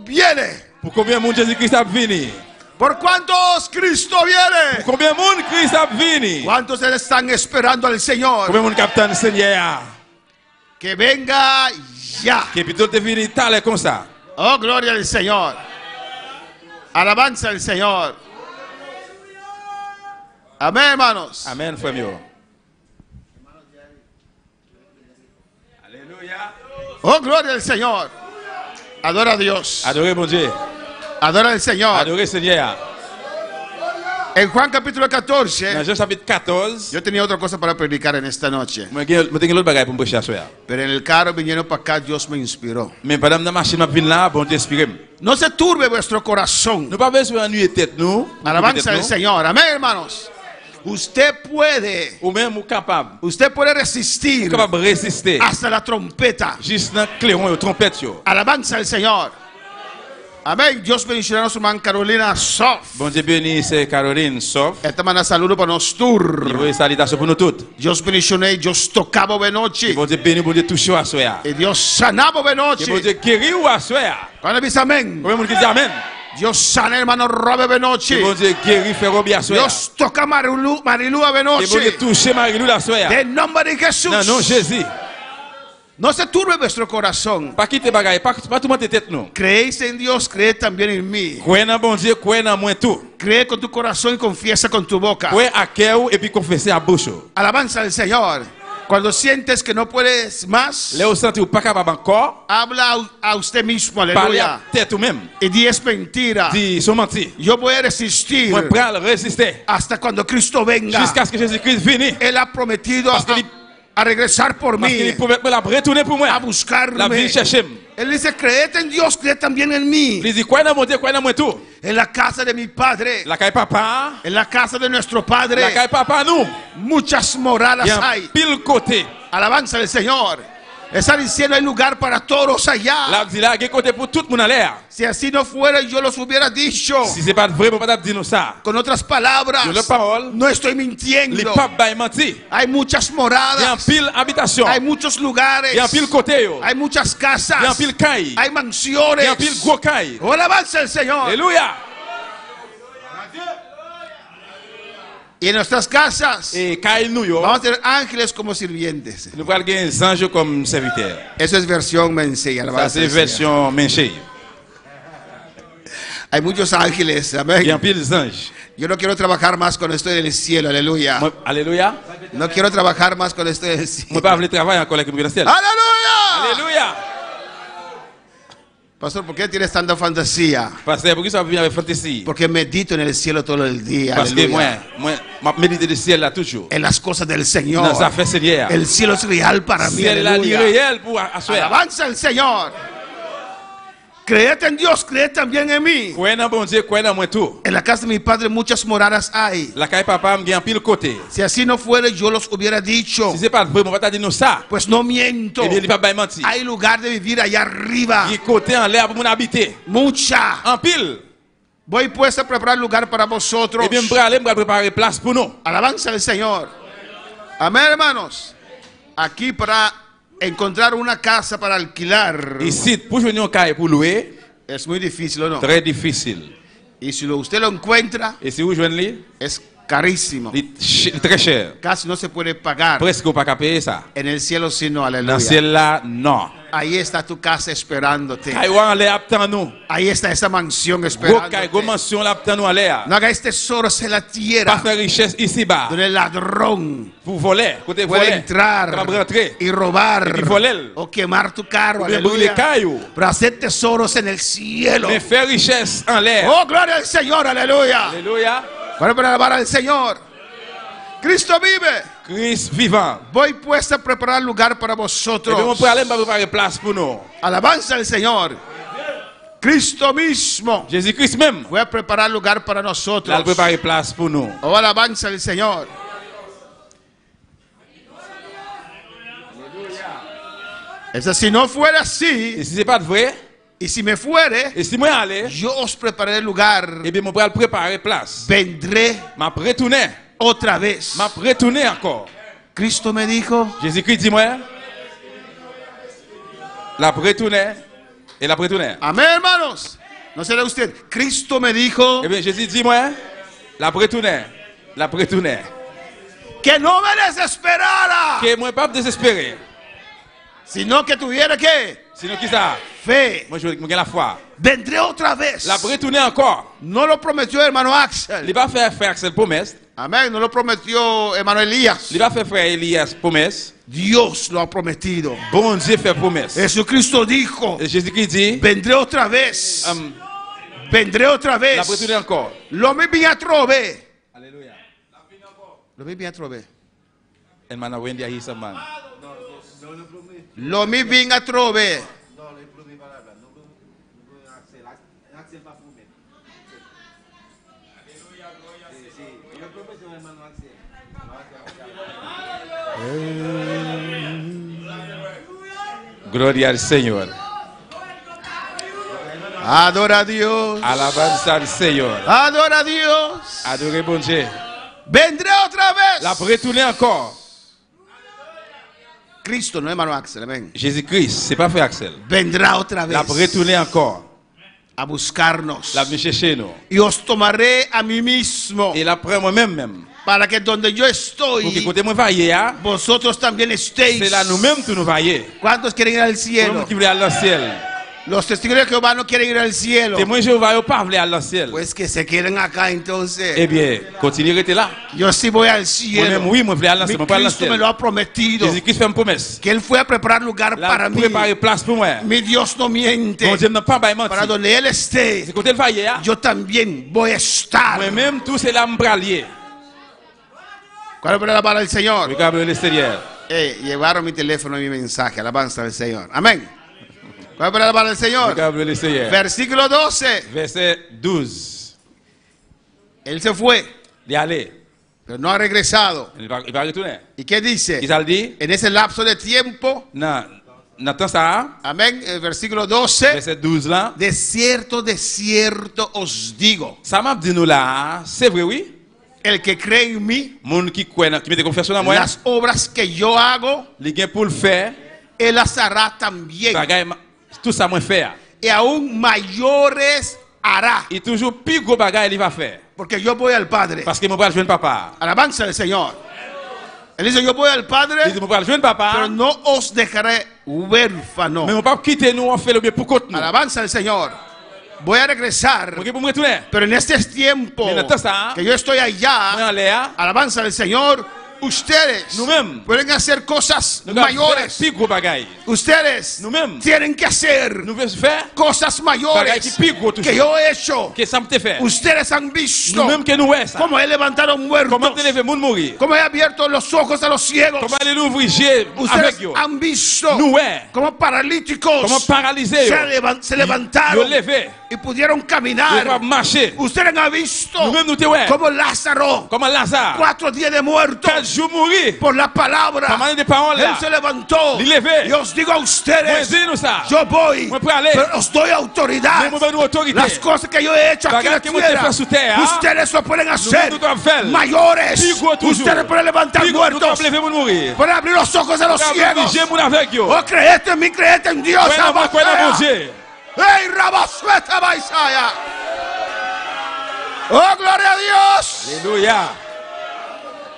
viene. Pour combien de monde Jésus-Christ a venu? ¿Por cuántos Cristo viene? Combien de monde Christ a venu? ¿Cuántos están esperando al Señor? Combien de monde captain Seigneur? Que venga ya. Que plutôt te venu tal comme ça. Oh, gloria al Señor. Alabanza al Señor. Amén, hermanos. Amen, frère mío. Alléluia. Oh, gloria al Señor. Adora a Dios. Adorez mon Dieu. Adora al Señor. Adorez Seigneur. En Juan capítulo Dans 14, Jean chapitre 14, yo tenía otra cosa para predicar en esta noche. moi tengo l'autre bagaille pour me prêcher à soir. Pero en el carro viniendo para acá, Dios me inspiró. Mais pendant la machine m'a vinn là, bon Dieu inspiré. No se turbe vuestro corazón. Nous pas besoin ennuyer tête nous. Alabanza al Señor. Amén, hermanos. Usted puede resistir capable résister hasta la trompeta. juste dans clairon et trompette yo. Alabanza al Señor. Amén. Dios bendicioná a su hermana Carolina Sof. Bon Dieu béni c'est Caroline Sof. Esta manda saludo para nosotros. Il veut salutation pour nous toutes. Dios bendicioné, Dios tocaba benoche. Bon Dieu béni, bon Dieu touche à soir. Y Dios sanaba benoche. Bon Dieu guéri ou à soir. Cuando dice amén. Combien monde qui dit amen? Dios sana hermano Robe benoche. Bon Dieu guéri fait robi à soir. Dios toca Marilu a Bon Dieu benoche. touche Marie-Lou à soir. En nombre de Jesús. Non, Jésus. No se turbe vuestro corazón. Pas quitter bagaille, pas tout monter tête nous. Creéis en Dios, creed también en mí. Croyez en bon Dieu, croyez en moi tout. Cree con tu corazón y confiesa con tu boca. Croyez à cœur et puis confessez à bouche. Alabanza al Señor. Cuando sientes que no puedes más, Là où sentez ou pas capable encore, habla a usted mismo, parlez aleluya. à tête ou même. Y di es mentira. Dis, sont menti. Yo voy a resistir Moi pral résister hasta cuando Cristo venga. jusqu'à ce que Jésus-Christ vienne. Él ha prometido Parce que a regresar por Parce mí, qu'il promet me la retourner pour moi. a La buscarme. venir chercher. Él dice, creed en Dios, creed también en mí. Il dit, croyez dans mon Dieu, croyez dans moi tout. En la casa de mi Padre, La caille papa, en la casa de nuestro la Padre, caille papa nous. muchas Il y moradas a un hay. pile côté. Alabanza del Señor. Está diciendo hay lugar para todos allá. Là, dit là, il y a côté pour tout le monde en l'air. Si así no fuera, yo los hubiera dicho. Si c'est pas vrai, on va pas dire nous ça. Con otras palabras, Yo la parole, no estoy les mintiendo. papes va menti. Hay muchas Il y a un moradas, pile habitation. hay muchos lugares, Il y a un pile côté yo. hay muchas Il y a un casas, pile caille. hay Il y a mansiones. un pile gros caille. Oh, alabanza al Señor. Alléluia. Y en nuestras casas Et caille nous yo. vamos a tener ángeles como sirvientes. Nous allons gagner des anges comme serviteurs. Eso es versión mense. Ça Alabanza c'est al Señor. version menché. Hay muchos ángeles. Il y a un Amén. pile des anges. Yo no quiero trabajar más cuando estoy en el cielo. Aleluya. Alléluia. No quiero trabajar más cuando estoy en el cielo. Moi pas voulu travailler encore avec le ciel. ¡Aleluya! Alléluia. Pastor, ¿por qué tienes tanta fantasía? Parce que pourquoi ça vient avec fantaisie? Porque medito en el cielo todo el día. Parce que Aleluya. moi méditer le ciel là toujours. En las cosas del Señor. Dans sa fête Seigneur. El cielo es real para mí. Ciel là Aleluya. réel pour asseoir. Alabanza al Señor. Creed en Dios, creed también en mí. Croyez dans bon Dieu, croyez dans moi tout. En la casa de mi padre muchas moradas hay. La caille papa me gagne pile côté. Si así no fuera, yo los hubiera dicho. Si c'est pas vrai, on va pas dire nous ça. Pues no miento. Eh bien, il va pas mentir. Hay lugar de vivir allá arriba. Il côté en l'air pour mon habiter. Mucha. En pile. Voy pues a preparar lugar para vosotros. Eh bien, me vais préparer place pour nous. Alabanza al Señor. Amén, hermanos. Aquí para encontrar una casa para alquilar Ici, pour venir en caille pour louer, es muy difícil, ¿o no? très difficile. Y si usted lo encuentra, Et si vous jouez es carísimo. très cher. Casi no se puede pagar. Presque on pas qu'à payer ça. En el cielo sí, no, Dans aleluya. le ciel là, non. Ahí está tu casa esperándote. Caille en l'air attend nous. Ahí está esa mansión Gros caille, esperándote. gros mention là attend nous en l'air. No hagáis tesoros en la Pas tierra faire richesse ici bas. donde el ladrón Pour voler, côté puede voler. entrar Capable rentrer. y robar Y voler. o quemar tu carro, Ou bien brûler aleluya. caillou. Pero hacer tesoros en el cielo. Mais faire richesse en l'air. Oh, gloria al Señor, aleluya. Alléluia. Bueno, para alabar al Señor. Cristo vive. Christ vivant. Voy pues a preparar lugar para Et bien, on vosotros. peut aller préparer place pour nous. Alabanza al Señor. Cristo mismo. Jésus-Christ même. Voy a preparar lugar para Là, nosotros. il préparer place pour nous. Oh, alabanza al Señor. Es si no fuera Et así, si c'est pas vrai, y si me fuere, et si moi aller, yo os prepararé lugar. eh bien, on peut préparer place. Vendré M'a retourné. otra vez. M'a retourné encore. Cristo me dijo, Jésus-Christ dit moi. La retourné. Et la retourné. amén, hermanos. No será usted. Cristo me dijo. Eh bien, Jésus dit moi, la retourner. Que no me desesperara. Que moi pas désespéré. Sino que tuviera que. Sinon qui ça? Fe. Moi je gagne la foi. Vendré otra vez. La retourner encore. No lo prometió hermano Axel. Il va faire frère Axel promesse. Amén. No lo prometió hermano Elías. Il va faire frère Elias promesse. Dios lo ha prometido. Bon Dieu fait promesse. Jesucristo dijo. Et Jésus-Christ dit. Vendré otra vez. Vendré otra vez. La retourner encore. Lo mi bien trove. Alléluia. Lo mi bien trove. Hermana Wendy ahí esa man. Lo mi bien trove. Gloria al Señor. Adora a Dios. Alabanza al Señor. Adora a Dios. Adorez bon Dieu. Vendré otra vez. La retourner encore. Cristo, no hermano Axel, amén. Jésus-Christ, c'est pas frère Axel. Vendrá otra vez. La retourner encore. A buscarnos. La me chercher nous. Y os tomaré a mí mismo. Et la prends moi-même. Para que donde yo estoy, Porque côté moi vailler, vosotros también estéis. c'est là nous-mêmes tout nous vailler. ¿Cuántos quieren ir al cielo? Qui voulait aller au ciel. Los testigos de Jehová no quieren ir al cielo. Témoins de Jéhovah, pas voulu aller au ciel. Pues que se queden acá entonces. Eh bien, continuez rester là. Yo sí voy al cielo. Moi-même, oui, moi voulais aller au ciel, moi pas aller au Cristo me ciel. lo ha prometido. Jésus-Christ fait une promesse. Que él fue a preparar lugar La para mí. préparer place pour moi. Mi Dios no miente. Mon Dieu n'a pas mentir. Para donde él esté, C'est côté le vailler. yo también voy a estar. Moi-même, tout c'est là me bralier. ¿Cuál es la palabra del Señor? Regarde l'extérieur. Llevaron mi teléfono y mi mensaje. Alabanza del Señor. Amén. ¿Cuál es la palabra del Señor? Regarde l'extérieur. Versículo 12. Verset 12. Él se fue, Il est allé. pero no ha regresado. Il va retourner. ¿Y qué dice? Il a dit, En ese lapso de tiempo, n'attends ça. amén, el versículo 12. Verset 12 là. De cierto os digo. Ça m'a dit nous là, c'est vrai, oui. El que cree en mí, Moun qui mette confiance en moi, las obras que yo hago, li gen pour le faire, él las hará también. bagay, tout ça moi faire. Y aún mayores hará. Et toujours plus gros bagay il va faire. Porque yo voy al Padre. Parce que mon père jeune papa. Alabanza del Señor. Él dice, yo voy al Il Padre, dit mon père jeune papa. pero no os dejaré huérfano. Mais mon papa quitte nous, on fait le bien pour côté nous. Alabanza del Señor. Voy a regresar, Porque pour me retourner. pero en este tiempo que yo estoy Moi allá, en l'air. alabanza del Señor, ustedes Nous-mêmes. pueden hacer cosas Nous allons faire mayores. plus gros bagay. Ustedes Nous-mêmes. tienen que hacer Nous devons faire cosas bagay qui mayores plus gros tout que yo he hecho. que ça me te fait. Ustedes han visto Nous-mêmes que nous ouais ça. cómo he levantado Comment muertos, te lever moun mourir. cómo he abierto los ojos a los ciegos. Comment aller ouvrir yeux Ustedes avec yo. han visto Nous ouais. cómo paralíticos Comment paralyser yo. se levantaron Yo levé. y pudieron Yo pas caminar. marcher. Ustedes han visto Nous-mêmes nous te ouais. cómo Lázaro, Comment Lazare. 4 días de muerto 4 jours mourir. por la palabra, Comment des paroles él là. se levantó. Il levé. Y os digo a Moi ustedes, dis nous ça. yo voy, Moi, puedo aller. pero os doy autoridad. Mais moi nous autorité. Las cosas que yo he hecho aquí en la Bagay que moi te tierra, fais sous terre, ustedes lo pueden hacer. nous devons faire. Mayores, Plus gros toujours. ustedes pueden levantar Nous muertos, devons lever moun mourir. pueden abrir los ojos de los ciegos. J'ai moun avec yo. Oh, creete en mí, creete en Dios. Quoi dans Abasaya. mon Dieu. ¡Ey, Rabasueta Baisaya! ¡Oh, gloria a Dios! Alléluia.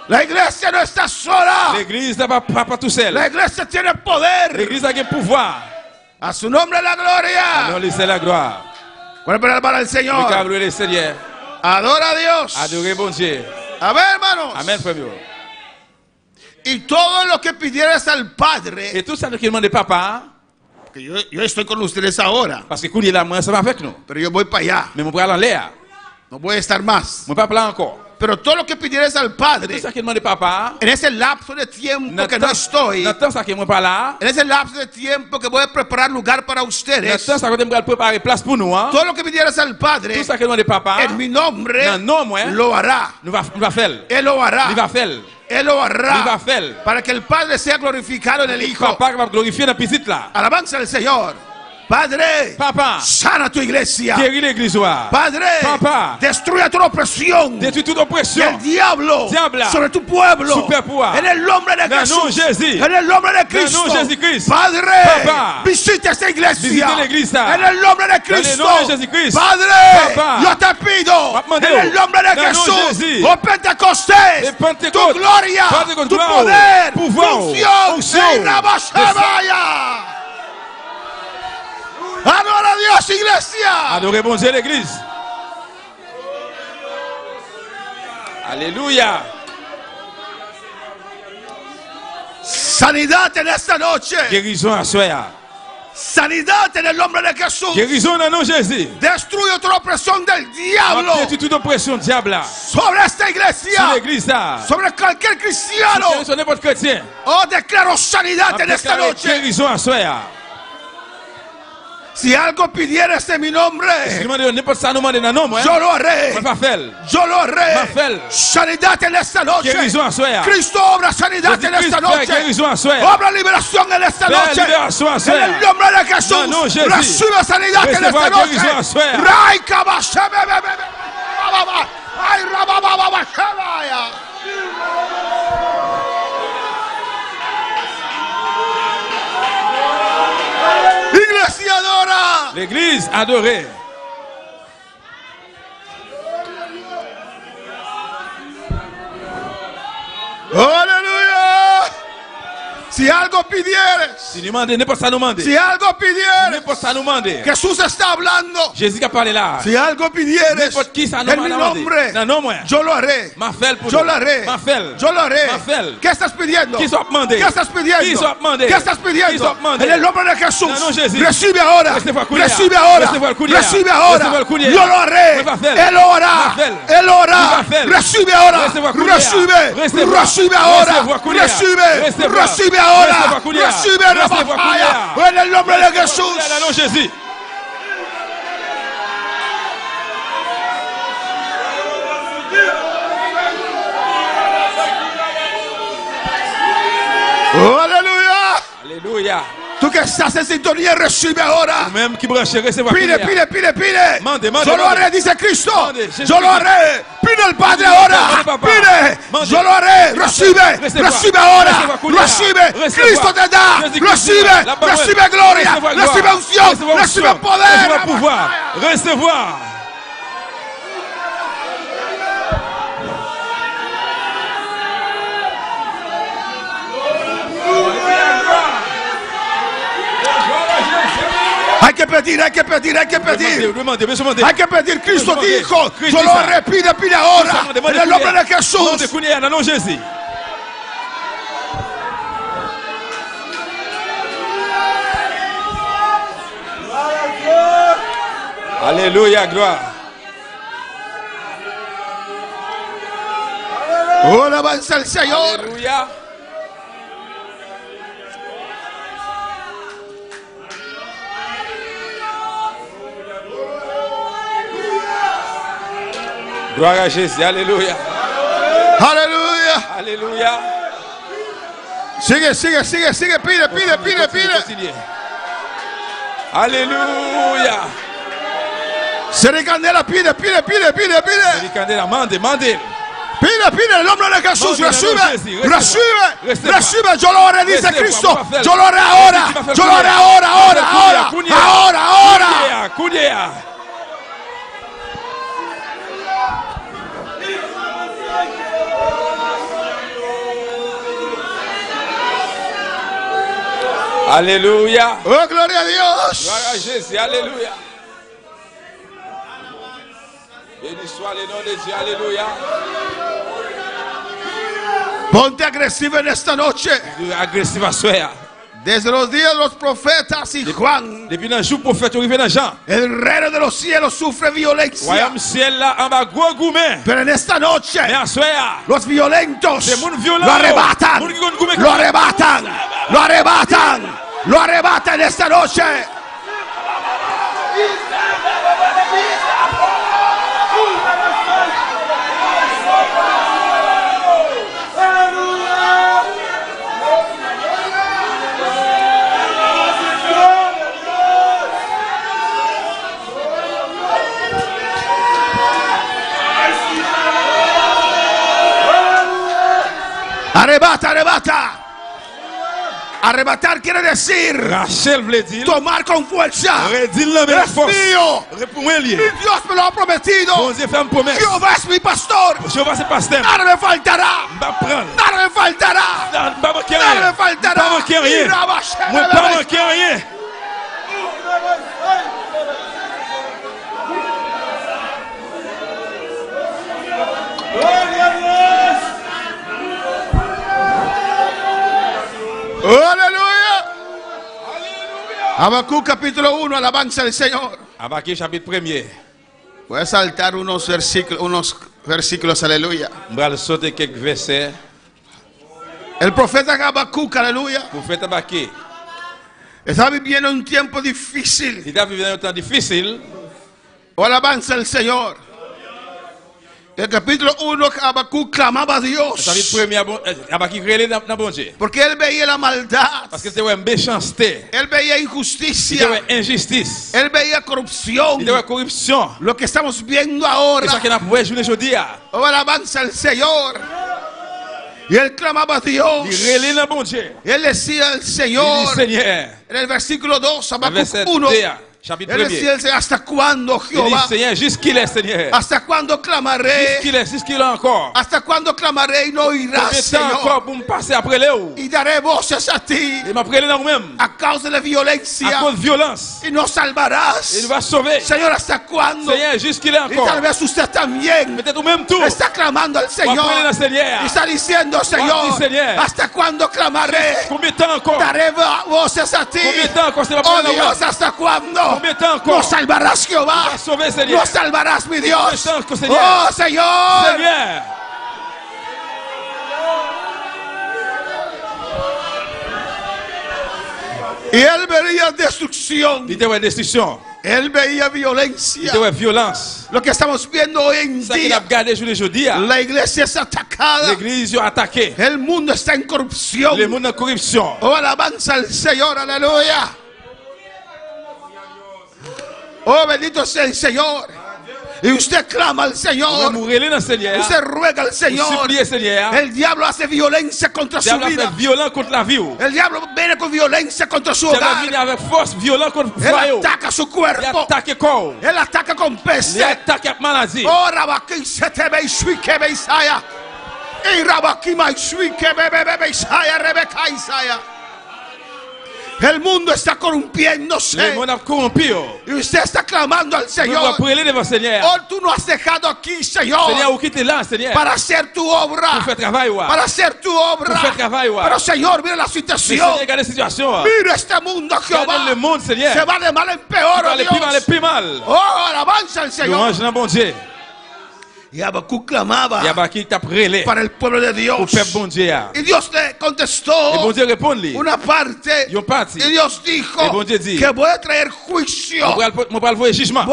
La iglesia no está sola. L'église n'est pas tout seul. La iglesia tiene poder. L'église a un pouvoir. A su nombre la gloria. Non, c'est la gloire. ¿Cuál es la palabra del Señor? Regarde le Seigneur. Adora a Dios. Adorez bon Dieu. A ver, hermanos. Amen, frère. Y todo lo que pidieras al Padre, Et tout ça nous demande papa. que yo estoy con ustedes ahora, Parce que quand il est là, moi, ça va avec nous. pero yo voy para allá. Mais mon bras en l'air. No voy a estar más. Mon papa là encore. Pero todo lo que pidieras al Tout Padre, ça qu'il demande papa. en ese lapso de tiempo que no estoy, N'attends ça que moi pas là. en ese lapso de tiempo que voy a preparar lugar para ustedes, N'attends ça que me préparer place pour nous. Hein. todo lo que pidieras al Padre, Tout ça qu'il demande papa. en mi nombre, Non, moi. lo hará. Nous va faire. Él lo hará. Il va faire. Él lo Il va hará. faire. Para que el Padre sea glorificado en el Hijo. Papa va glorifier la petite là. Alabanza al Señor. Padre, Papa, sana tu iglesia. guéris l'église. Padre, Papa, destruye toda opresión détruis toute oppression del diablo Diablo sobre tu pueblo. Superpoids. En el nombre de Dans le nom de Jesús. Jésus. En el nombre de Dans le Cristo. nom de Jésus-Christ. Padre, Papa, visita esta iglesia. visite l'église. En el nombre de Cristo. Dans le nom de Jésus-Christ. Padre, Papa, yo te pido mandeo. en el nombre de Dans le nom de Jesús. Jésus. Oh Pentecostés, Et Pentecôte. tu gloria, Pentecôte, tu gloire, poder, pouvoir, tu unción, unción. y Rabashabaya. Adora a Dios, iglesia. Adorez bon Dieu l'église. Alléluia. Sanidad en esta noche. Guérison à soi. Sanidad en el nombre de Jesús. Guérison dans le nom de Jésus. Destruye toda opresión del diablo Détruis toute oppression diable. sobre esta Sur iglesia, l'église. sobre cualquier cristiano. Sur n'importe chrétien. Oh, declaro sanidad en esta Déclarez noche. guérison à soi. Si algo pidieras en mi nombre, Si demandez n'importe ça, nous demandez dans le nom. yo lo haré. On va faire. Yo lo haré. Rafael. Sanidad en esta noche. Guérison à soi. Cristo obra sanidad en Jésus-Christ esta fait noche. guérison à soi. Obra liberación en esta Fais noche. libération à soi. En el nombre de Jesús. Dans le nom de Jésus. Recibe sanidad en Recevoir esta noche. guérison à soi. Ray kabashebe. Ay, rababababashabaya. Iglesia adora. L'église adorée. Aleluya. Si algo pidieres, Si nous demandez n'importe ça, nous demandez. si algo pidieres, N'importe ça, nous demandez. Jesús está hablando. Jésus qui a parlé là. Si algo pidieres N'importe qui ça nous en mi nombre, Non, non, moi. yo lo haré. Ma fait pour Yo nous. lo haré. Ma fait. Yo lo haré. Ma fait. ¿Qué estás pidiendo? Qui soit demandé? ¿Qué estás pidiendo? Qui soit demandé? ¿Qué estás Qui pidiendo? soit demandé? En el nombre de Jesús. Dans le nom de Jésus. Recibe ahora. Recibe el culiar. Recibe ahora. Recibe el culiar. Recibe ahora. Recibe el culiar. Yo lo haré. Me va a hacer. Él lo hará. Me va a hacer. Él lo hará. Me va a hacer. Recibe ahora. Recibe el culiar. Recibe. Recibe. Recibe ahora. Recibe el culiar. Recibe. Recibe. Recibe ahora. Recibe el culiar. Recibe Recibe el Rabafaya. culiar. En el nombre de Jesús. Dans le nom de Jésus. Oh, aleluya. Alléluia. Tú que estás en sintonía, recibe ahora. Même qui branche, recevoir. Pide, pide, pide, pide. Mande, mande, Yo lo mande. haré, dice Cristo. Mande, Yo lo haré. Pide al Padre ahora. Mande, papá. Pide. Mande. Yo lo haré. Recibe. Recevoir. Recibe ahora. Recevoir, culiar. Recibe. Recevoir. Cristo te da. Jésus-Christ Recibe. la parole. Recibe gloria. Recevoir Recibe gloire. unción. Recevoir Recibe unction. poder. Recevoir pouvoir. Recevoir. Hay que pedir, hay que pedir, hay que pedir. Demandez, demandez. Hay que pedir. Cristo Demandez. dijo. Cristo Yo lo dice. haré. Pide, pide ahora. Demandez, En el nombre de Demandez, Jesús. Kounia, dans le nom de Jésus. Alléluia, gloire. Oh, alabanza al Señor. Alléluia. Gloire à Jésus, alléluia. Aleluya. Alléluia. Sigue, sigue, sigue, sigue. Pide, pide, pide, pide. Continuez. Alléluia. Serie Candela, pide, pide, pide, pide, pide. Eli Candela, mande, mande. Pide, pide en el nombre de Jesús. Mande, Recibe, en el nombre de Jesús. recibe, Recibe. recibe. Yo lo haré, dice Recibe. Cristo. Vamos a hacer. Yo lo haré ahora. Vamos a hacer Yo lo haré cuña. ahora, ahora, Vamos a hacer ahora. cuña. Ahora, ahora. Kounia, Kounia. Alléluia. Oh, gloria a Dios. Gloire à Jésus, alléluia. Béni soit le nom de Dieu, alléluia. Ponte agresivo en esta noche. Agressif à soi. Desde los días de los profetas y Juan, Depuis un jour prophète arrivé dans Jean. el reino de los cielos sufre violencia. Royaume ciel là en bas gros gourmet. Pero en esta noche, Mais à soi, los violentos Des moun violents. lo arrebatan. Moun qui gon gourmet. Lo arrebatan. Lo arrebatan. Lo arrebatan esta noche. te arrebata. Arrebatar quiere decir tomar con fuerza. Es mío. Y Dios me lo ha prometido. Jehová es mi pastor. Nada me faltará. Nada me faltará. Nada me faltará. Aleluya. Habacuc capítulo 1, alabanza del Señor. Habacuc chapitre 1. Voy a saltar unos versículos, aleluya. El profeta Habacuc, aleluya, está viviendo un tiempo difícil. O alabanza del Señor. El capítulo 1, Habacuc clamaba a Dios. Porque él veía la maldad. Él veía injusticia. Él veía corrupción. Lo que estamos viendo ahora. Oh, alabanza al Señor. Y él clamaba a Dios. Él decía al Señor. En el versículo 2, Habacuc 1. Él decía, ¿hasta cuándo, Jehová? ¿Hasta cuándo clamaré? ¿Hasta cuándo clamaré y no oirás, Señor? Y daré voces a ti a causa de la violencia y no salvarás. Señor, ¿hasta cuándo? Y tal vez usted también está clamando al Señor y está diciendo, Señor, ¿hasta cuándo clamaré? Daré voces a ti. Oh Dios, ¿hasta cuándo? No salvarás, Jehová. No salvarás, mi Dios. Oh Señor. Y él veía destrucción. Él veía violencia. Lo que estamos viendo hoy en día. La iglesia es atacada. El mundo está en corrupción. Oh, alabanza al Señor, aleluya. Oh, bendito sea el Señor. Y usted clama al Señor. Usted ruega al Señor. El diablo hace violencia contra su vida. El diablo viene con violencia contra su hogar. Él ataca su cuerpo. Él ataca con peste. Oh, Rabaki se te ve que ve Isaya. Y Rabaki mai que bebe Isaya, Rebeca Isaya. El mundo está corrompiéndose. Y usted está clamando al Señor. Oh, tú no has dejado aquí, Señor, para hacer tu obra. Para hacer tu obra. Pero, Señor, mira la situación. Mira este mundo, Jehová. Se va de mal en peor, oh Dios. Oh, alabanza al Señor. Y Habacuc clamaba para el pueblo de Dios. Y Dios le contestó una parte. Y Dios dijo que voy a traer juicio. Voy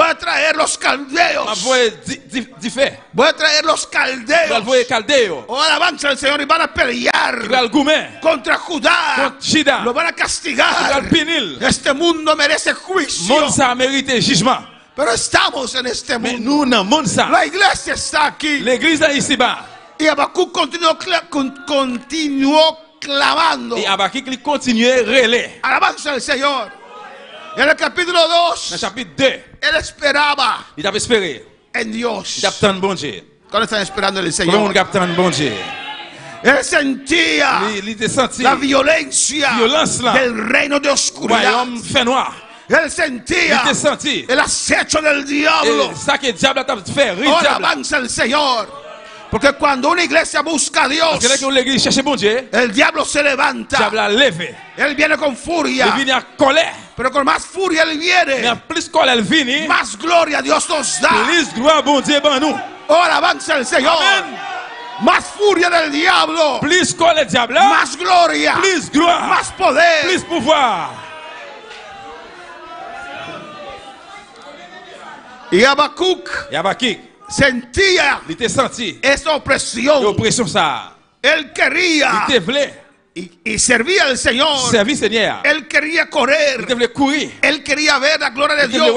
a traer los caldeos. Voy a traer los caldeos. Oh, alabanza al Señor. Y van a pelear contra Judá. Lo van a castigar. Este mundo merece juicio. Pero estamos en este mundo. La iglesia está aquí. Y Habacuc continuó clamando. Alabanza al Señor. En el capítulo 2, él esperaba en Dios. ¿Cuándo están esperando en el Señor? Él sentía la violencia del reino de oscuridad. Él sentía el acecho del diablo. Oh, alabanza al Señor. Porque cuando una iglesia busca a Dios, el diablo se levanta. Él viene con furia. Pero con más furia él viene, más gloria Dios nos da. Oh, alabanza al Señor. Más furia del diablo, más gloria, más poder. Y Habacuc sentía esa opresión. Él quería y servía al Señor. Él quería correr. Él quería ver la gloria de Dios.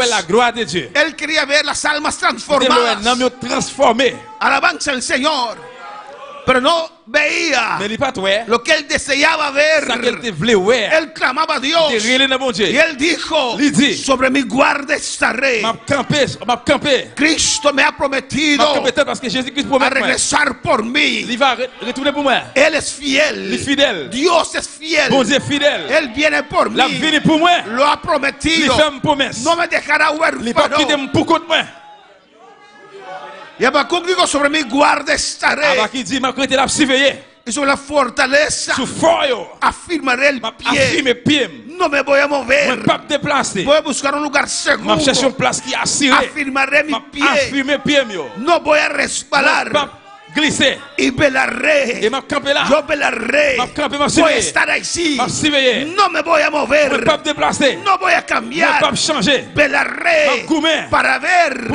Él quería ver las almas transformadas. Alabanza al Señor. pero no veía lo que él deseaba ver. Él clamaba a Dios y él dijo: sobre mi guarda estaré. Cristo me ha prometido a regresar por mí. Él es fiel. Dios es fiel. Él viene por mí. Lo ha prometido. No me dejará huérfano. Y Habacuc dijo: sobre mi guarda estaré. Y sobre la fortaleza afirmaré el pie. No me voy a mover. Voy a buscar un lugar seguro. Afirmaré mi pie. No voy a resbalar. Y velaré. Yo velaré. Voy a estar así. No me voy a mover. No voy a cambiar. Velaré para ver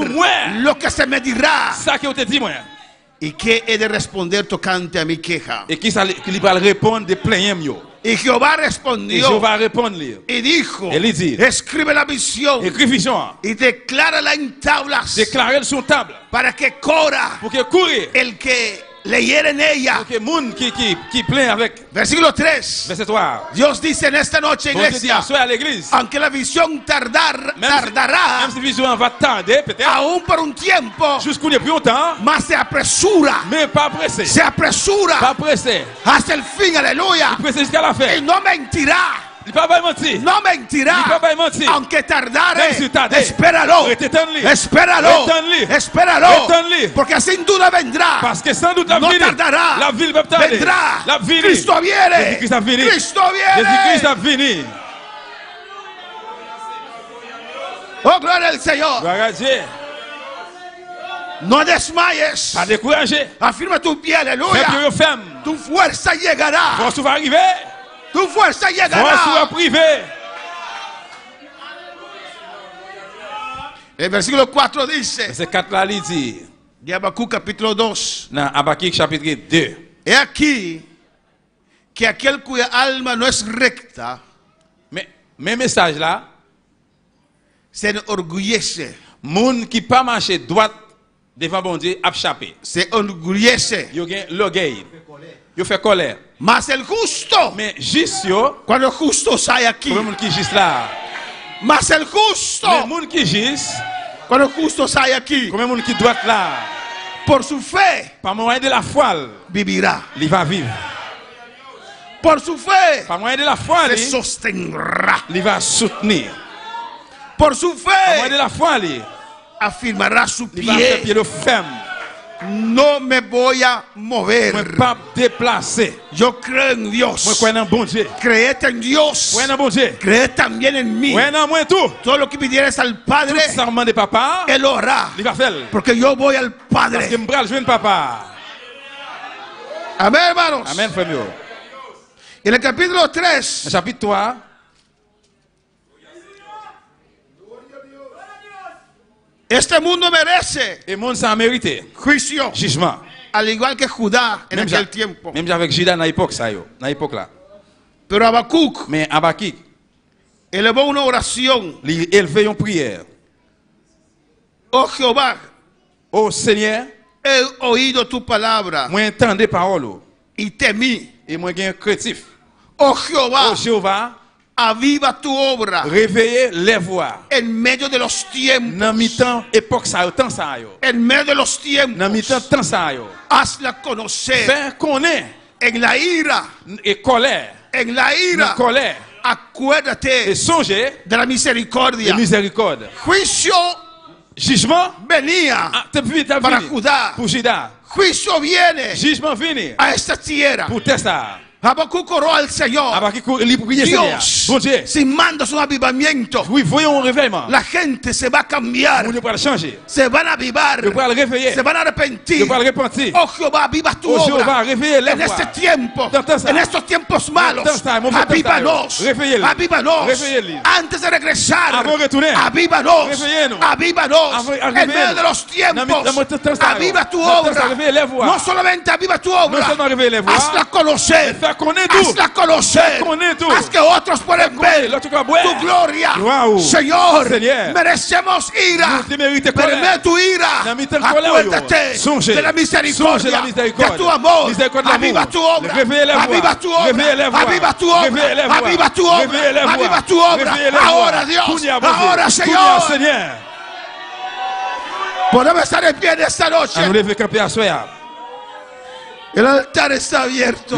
lo que se me dirá. ¿Y qué he de responder tocante a mi queja? Y Jehová respondió y dijo: escribe la visión y declárala en tablas, para que Cora, el que leyera en ella. Versículo 3. Dios dice en esta noche, iglesia, aunque la visión tardará, aún por un tiempo, mas se apresura hasta el fin, aleluya, y no mentirá. No mentirá, aunque tardare. Espéralo, porque sin duda vendrá. No tardará, vendrá. Cristo viene. Oh, gloria al Señor. No desmayes. Afirma tu pie, aleluya. Tu fuerza llegará. Tu fuerza llegará. El versículo 4 dice, de Habacuc capítulo 2, he aquí que aquel cuya alma no es recta, mes message là, se enorgullece. Moun qui pas marcher droit devant bon Dieu a échappé. Se enorgullece. Yo gen l'orgueil. Yo fait colère. Mas el justo, mais juste yo, cuando el justo sale aquí, moun qui juste là. Mas el justo, mais moun qui juste, cuando el justo sale aquí, comme moun qui droit là, por su fe, par moyen de la foi, vivirá. Il va vivre. Por su fe, par moyen de la foi, se sostendrá. Il va soutenir. Por su fe, par moyen de la foi, afirmará su pie. Il va faire pied de ferme. No me voy a mover. Pas déplacer. Yo creo en Dios. Bon Dieu. Créete en Dios. Bon Dieu. Cree también en mí. Todo lo que pidieras al Padre, de papa, Él lo hará. Porque yo voy al Padre. Amén, hermanos. Amén, frère. En el capítulo 3, chapitre 3, este mundo merece juicio, jugement. Al igual que Judá en aquel tiempo. Même avec Juda dans l'époque là. Pero Habacuc, mais Habacuc elevó una oración. Il élevait une prière. Oh Jehová, oh Seigneur, he oído tu palabra. Moi entendais parole y temí. Et moi gain craintif. Oh Jehová, oh Jehová, aviva tu obra. Réveillez les voix. En medio de los tiempos. Dans mi-temps époque ça temps ça yo. En medio de los tiempos. Dans mi-temps temps ça yo. Hazla conocer. Faire connaître. En la ira. Et colère. En la ira. La colère. Acuérdate. Et songez de la misericordia. De miséricorde. Juicio. Jugement venía para Judá. Pour Juda. Juicio viene. Jugement viene. A esta tierra. Pour Tessa. Habacuc oró al Señor. Dios, si mandas un avivamiento, la gente se va a cambiar, se van a avivar, se van a arrepentir. Oh Jehová, aviva tu obra en este tiempo, en estos tiempos malos. Avívanos, antes de regresar. Avívanos en medio de los tiempos. Aviva tu obra. No solamente aviva tu obra, hazla conocer. hazla conocer, haz que otros puedan ver tu gloria. Señor, merecemos ira, pero en tu ira, acuérdate de la misericordia, de tu amor. Aviva tu obra, aviva tu obra, aviva tu obra, aviva tu obra, aviva tu obra. Ahora, Dios, ahora, Señor. Podemos estar en pie en esta noche. El altar está abierto.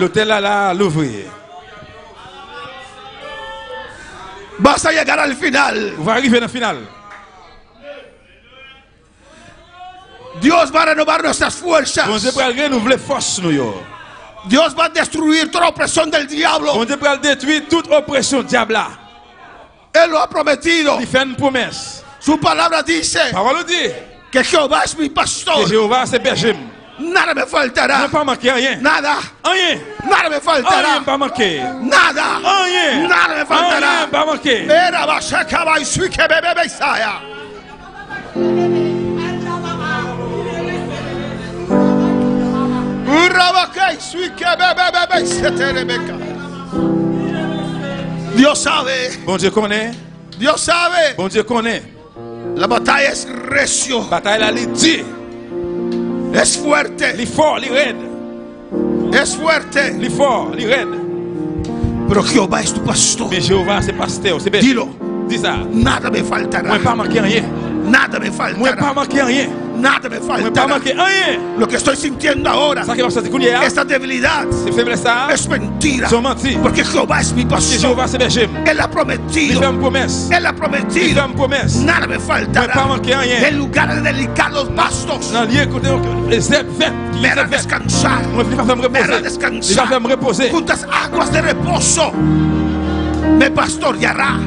Vas a llegar al final. Dios va a renovar nuestras fuerzas. Dios va a destruir toda opresión del diablo. Él lo ha prometido. Su palabra dice que Jehová es mi pastor. Nada me faltará. Nada. Nada me faltará. Nada. Nada me faltará. Era Bashakaba y Suike Bebe Isaya. Dios sabe. Dios sabe. La batalla es recio. Es fuerte. Es fuerte. Pero Jehová es tu pastor. Dilo. Nada me faltará. Nada me faltará. Nada me faltará. Lo que estoy sintiendo ahora, esta debilidad, es mentira. Porque Jehová es mi pastor. Él ha prometido. Él ha prometido. Nada me faltará. En lugares delicados pastos me hará descansar. Me hará descansar. Juntas aguas de reposo me pastoreará.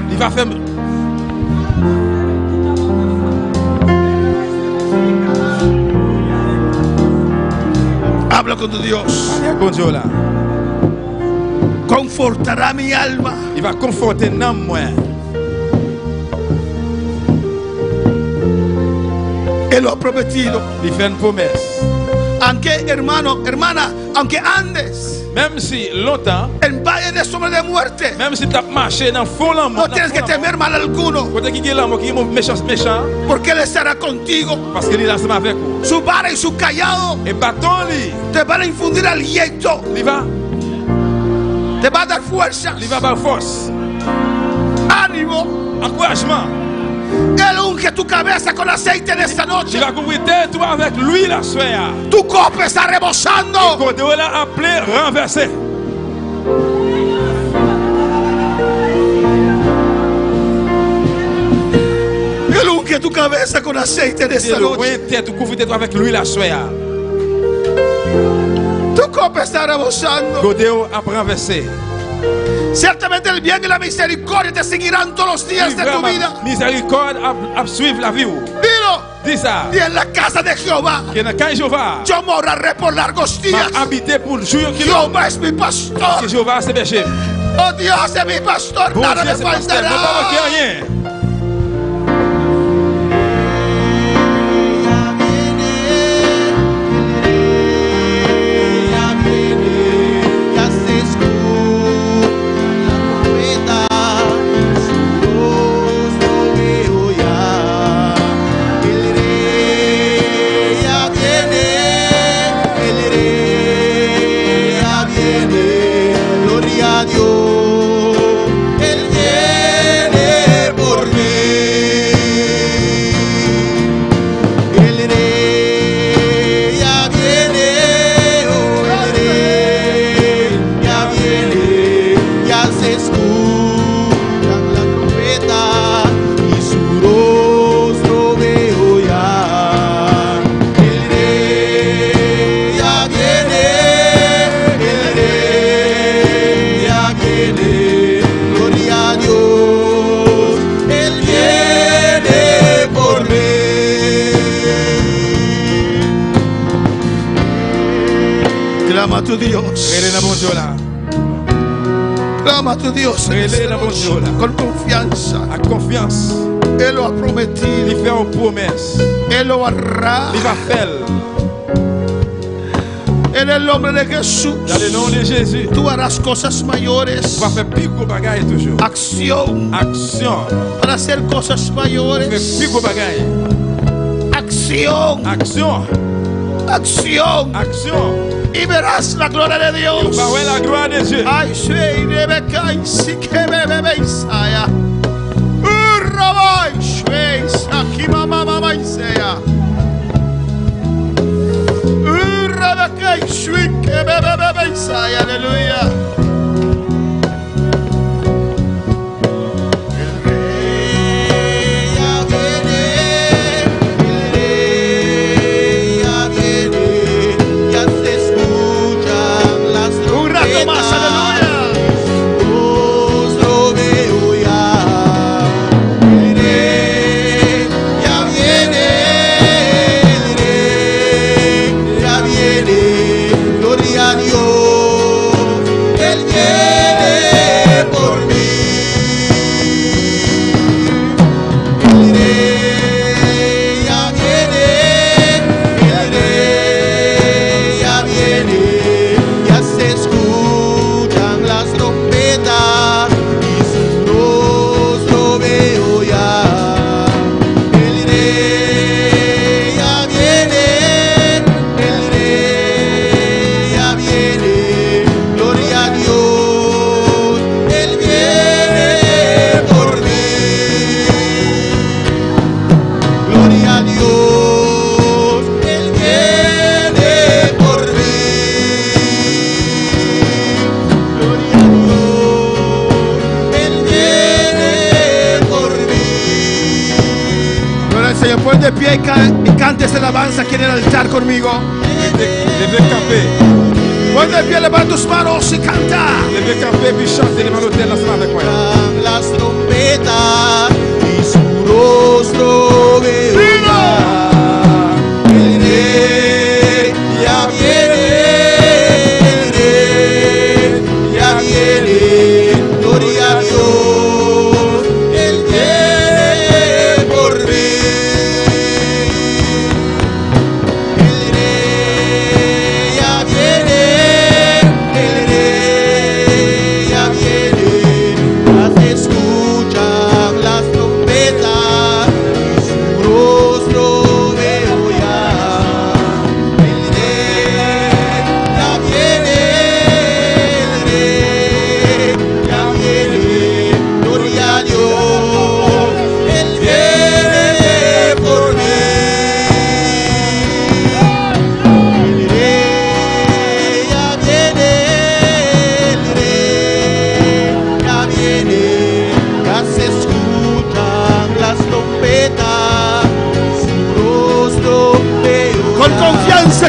Habla con tu Dios. Confortará mi alma. Él lo ha prometido. Aunque hermano, hermana, aunque andes en valle de sombra de muerte, no tienes que temer mal alguno, porque Él estará contigo. Su vara y su callado te van a infundir aliento, te va a dar fuerzas, ánimo. Él unge tu cabeza con aceite en esta noche. Tu copa está rebosando. Él unge tu cabeza con aceite en esta noche. Tu copa está rebosando. Ciertamente el bien y la misericordia te seguirán todos los días de tu vida. Dilo. Y en la casa de Jehová yo moraré por largos días. Jehová es mi pastor. Oh, Dios es mi pastor. Nada me faltará. Clama a tu Dios. Clama a tu Dios con confianza. Él lo ha prometido. Él lo hará. En el nombre de Jesús. Dans le nom de Jésus. Tú harás cosas mayores. Tu vas faire plus gros bagaille toujours. Acción. Action. Para hacer cosas mayores. Faire plus gros bagaille. Acción. Action. Acción. Action. Y verás la gloria de Dios. Tu vas voir la gloire de Dieu. Ay, sí, Rebeca, y sí que bebe Isaya. Urrabai, Shweis, aquí mamá Isaya. Urrabeca, y sí que bebe Isaya, aleluya. De pie y cante esta alabanza aquí en el altar conmigo. Pon de pie, levanta tus manos y canta. Las trompetas y su rostro veo. El rey ya viene, el rey ya viene. Gloria a Dios, Él viene por mí.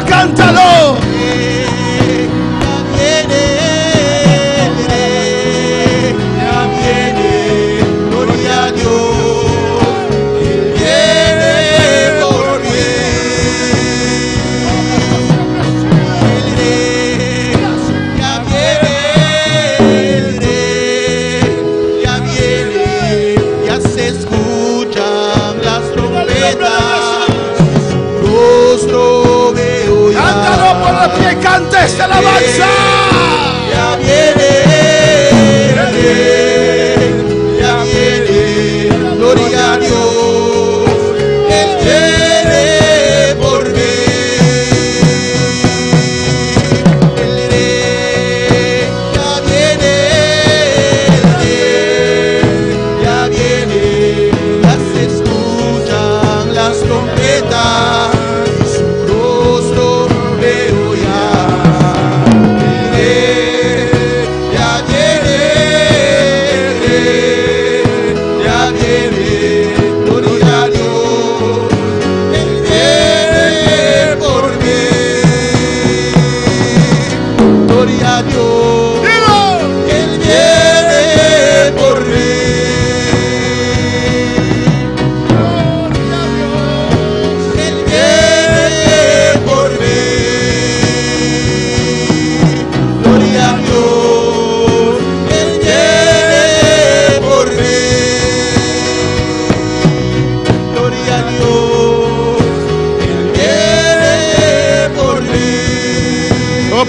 Cántalo. Canta esta alabanza. Ya viene, ya viene, gloria a Dios, Él viene por mí. El rey ya viene, ya viene, ya se escuchan las trompetas y su rostro veo ya.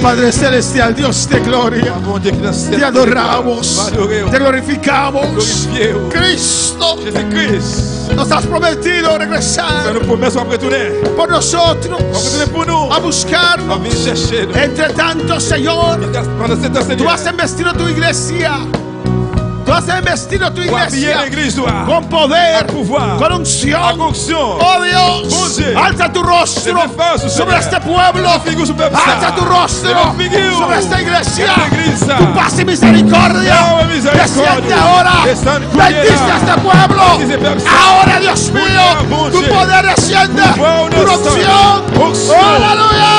Padre Celestial, Dios de gloria, te adoramos, te glorificamos. Cristo, nos has prometido regresar por nosotros, a buscarnos. Entre tanto, Señor, tú has investido tu iglesia. Tú has investido tu iglesia con poder, con unción. Oh Dios, alza tu rostro sobre este pueblo. Alza tu rostro sobre esta iglesia. Tu paz y misericordia desciende ahora. Bendice a este pueblo. Ahora, Dios mío, tu poder desciende. Tu unción. Oh, aleluya.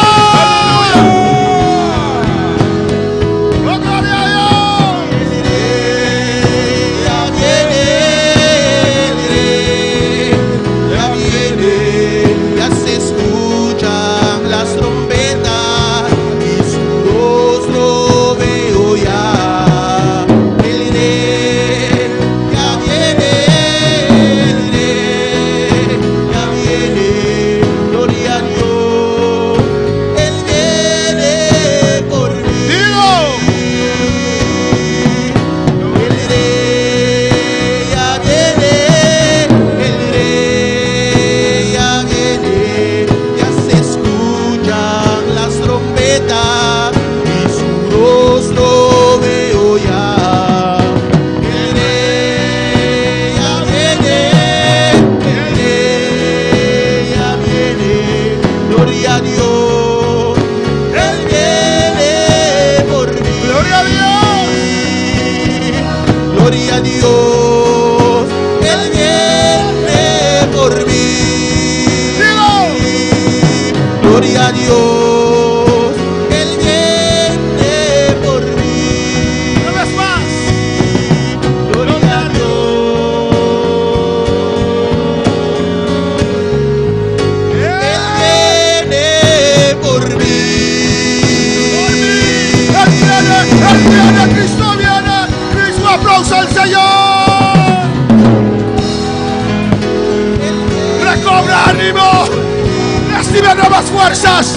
Recibe nuevas fuerzas,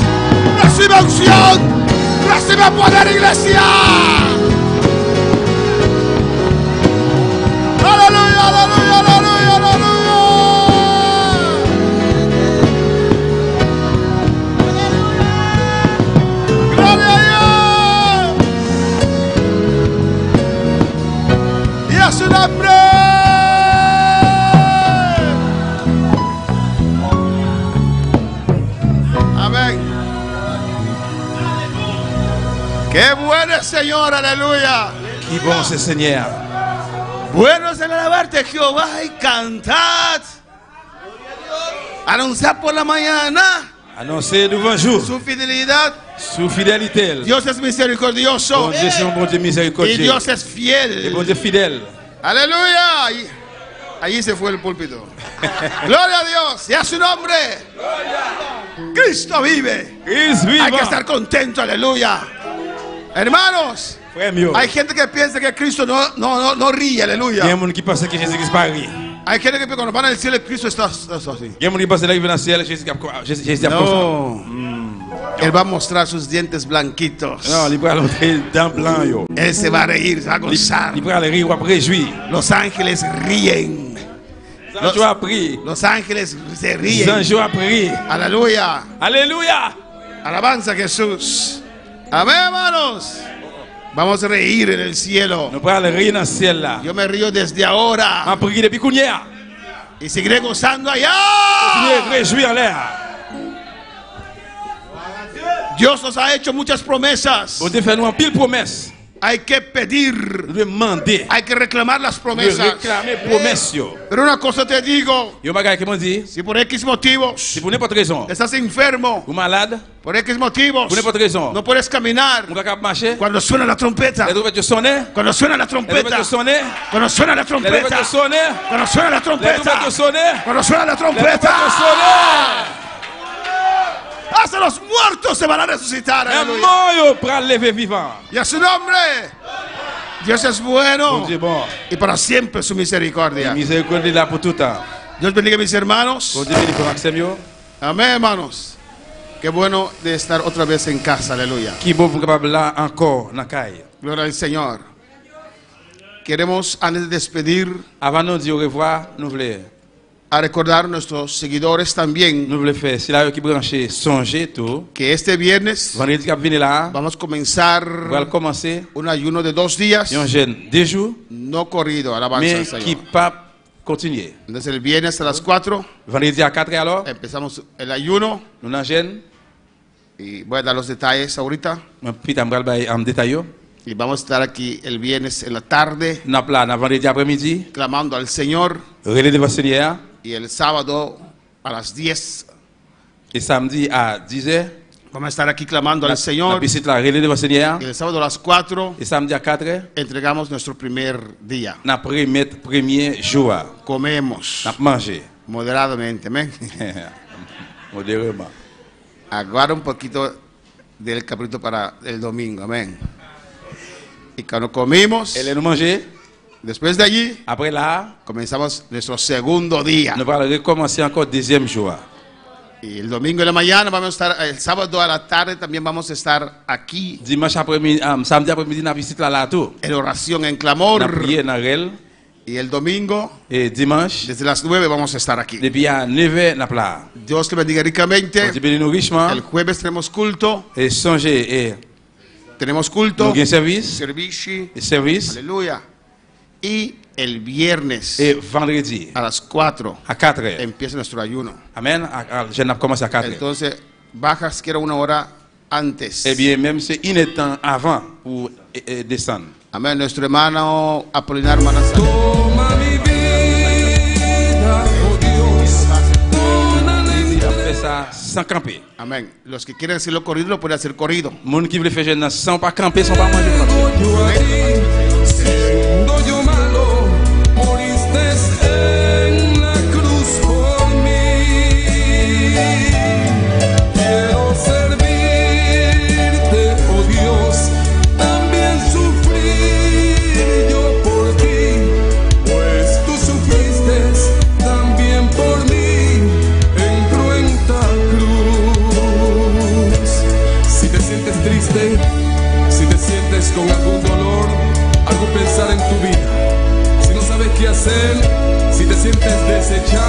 recibe unción, recibe poder, iglesia. Aleluya, aleluya, aleluya, aleluya. Gloria a Dios. Y a su nombre. Qué bueno es Señor, aleluya. Qué bon es Señor. Bueno es el alabarte, Jehová, y cantad. Anunciar por la mañana. Annoncer devant jour. Su fidelidad. Su fidélité. Dios es misericordioso. Bon Dieu, c'est un bon Dieu miséricordieux. Y Dios es fiel. Et bon Dieu fidèle. Aleluya. Allí se fue el púlpito. Gloria a Dios y a su nombre. Gloria. Cristo vive. Hay que estar contento, aleluya. Hermanos, hay gente que piensa que Cristo no ríe, aleluya. Hay gente que piensa que Jésus pas rit. Hay gente que cuando van al cielo Cristo está así. Hay gente que piensa que dans le ciel Jésus no. Él va a mostrar sus dientes blanquitos. No, il va montrer dents blancs yo. Él se va a reír, se va a gozar. Il va rire, va réjouir. Los ángeles ríen. Los ángeles se ríen. Aleluya. Aleluya. Alabanza a Jesús. Amén, hermanos. Vamos a reír en el cielo. Yo me río desde ahora. Y seguiré gozando allá. Dios nos ha hecho muchas promesas. Hay que pedir. Hay que reclamar las promesas. Pero una cosa te digo. Si por X motivos estás enfermo, por X motivos no puedes caminar, cuando suena la trompeta, cuando suena la trompeta, cuando suena la trompeta, cuando suena la trompeta, cuando suena la trompeta, hasta los muertos se van a resucitar. Y a su nombre. Dios es bueno. Y para siempre su misericordia. Dios bendiga a mis hermanos. Amén, hermanos. Qué bueno de estar otra vez en casa, aleluya. Gloria al Señor. Queremos, antes de despedir, a recordar a nuestros seguidores también que este viernes vamos a comenzar un ayuno de 2 días, no corrido, alabanza al Señor. Entonces el viernes a las 4 empezamos el ayuno y voy a dar los detalles ahorita. Y vamos a estar aquí el viernes en la tarde clamando al Señor. Y el sábado a las 10 vamos a estar aquí clamando al Señor. Y el sábado a las 4 entregamos nuestro primer día. Comemos moderadamente. Amén. Aguarda un poquito del cabrito para el domingo. Amén. Y cuando comimos, después de allí, comenzamos nuestro segundo día. Y el domingo en la mañana vamos a estar, el sábado a la tarde también vamos a estar aquí. En oración, en clamor. Y el domingo, desde las 9 vamos a estar aquí. Dios te bendiga ricamente. El jueves tenemos culto. Tenemos culto, servicio, aleluya. Y el viernes a las 4 empieza nuestro ayuno. Entonces bajas quiero una hora antes. Amén. Nuestro hermano Apolinar Manasán. Toma mi vida, oh Dios. Sans camper. Amén. Los que quieren hacerlo corrido lo pueden hacer corrido. Moun qui veut faire jeûne sans pas camper, sans pas manger. Siendo yo malo, moriste en la cruz por mí. Quiero servirte, oh Dios, también sufrir yo por ti, pues tú sufriste también por mí en cruenta cruz. Si te sientes triste, si te sientes con algún dolor, algo pensar en tu vida, si no sabes qué hacer, si te sientes desechado,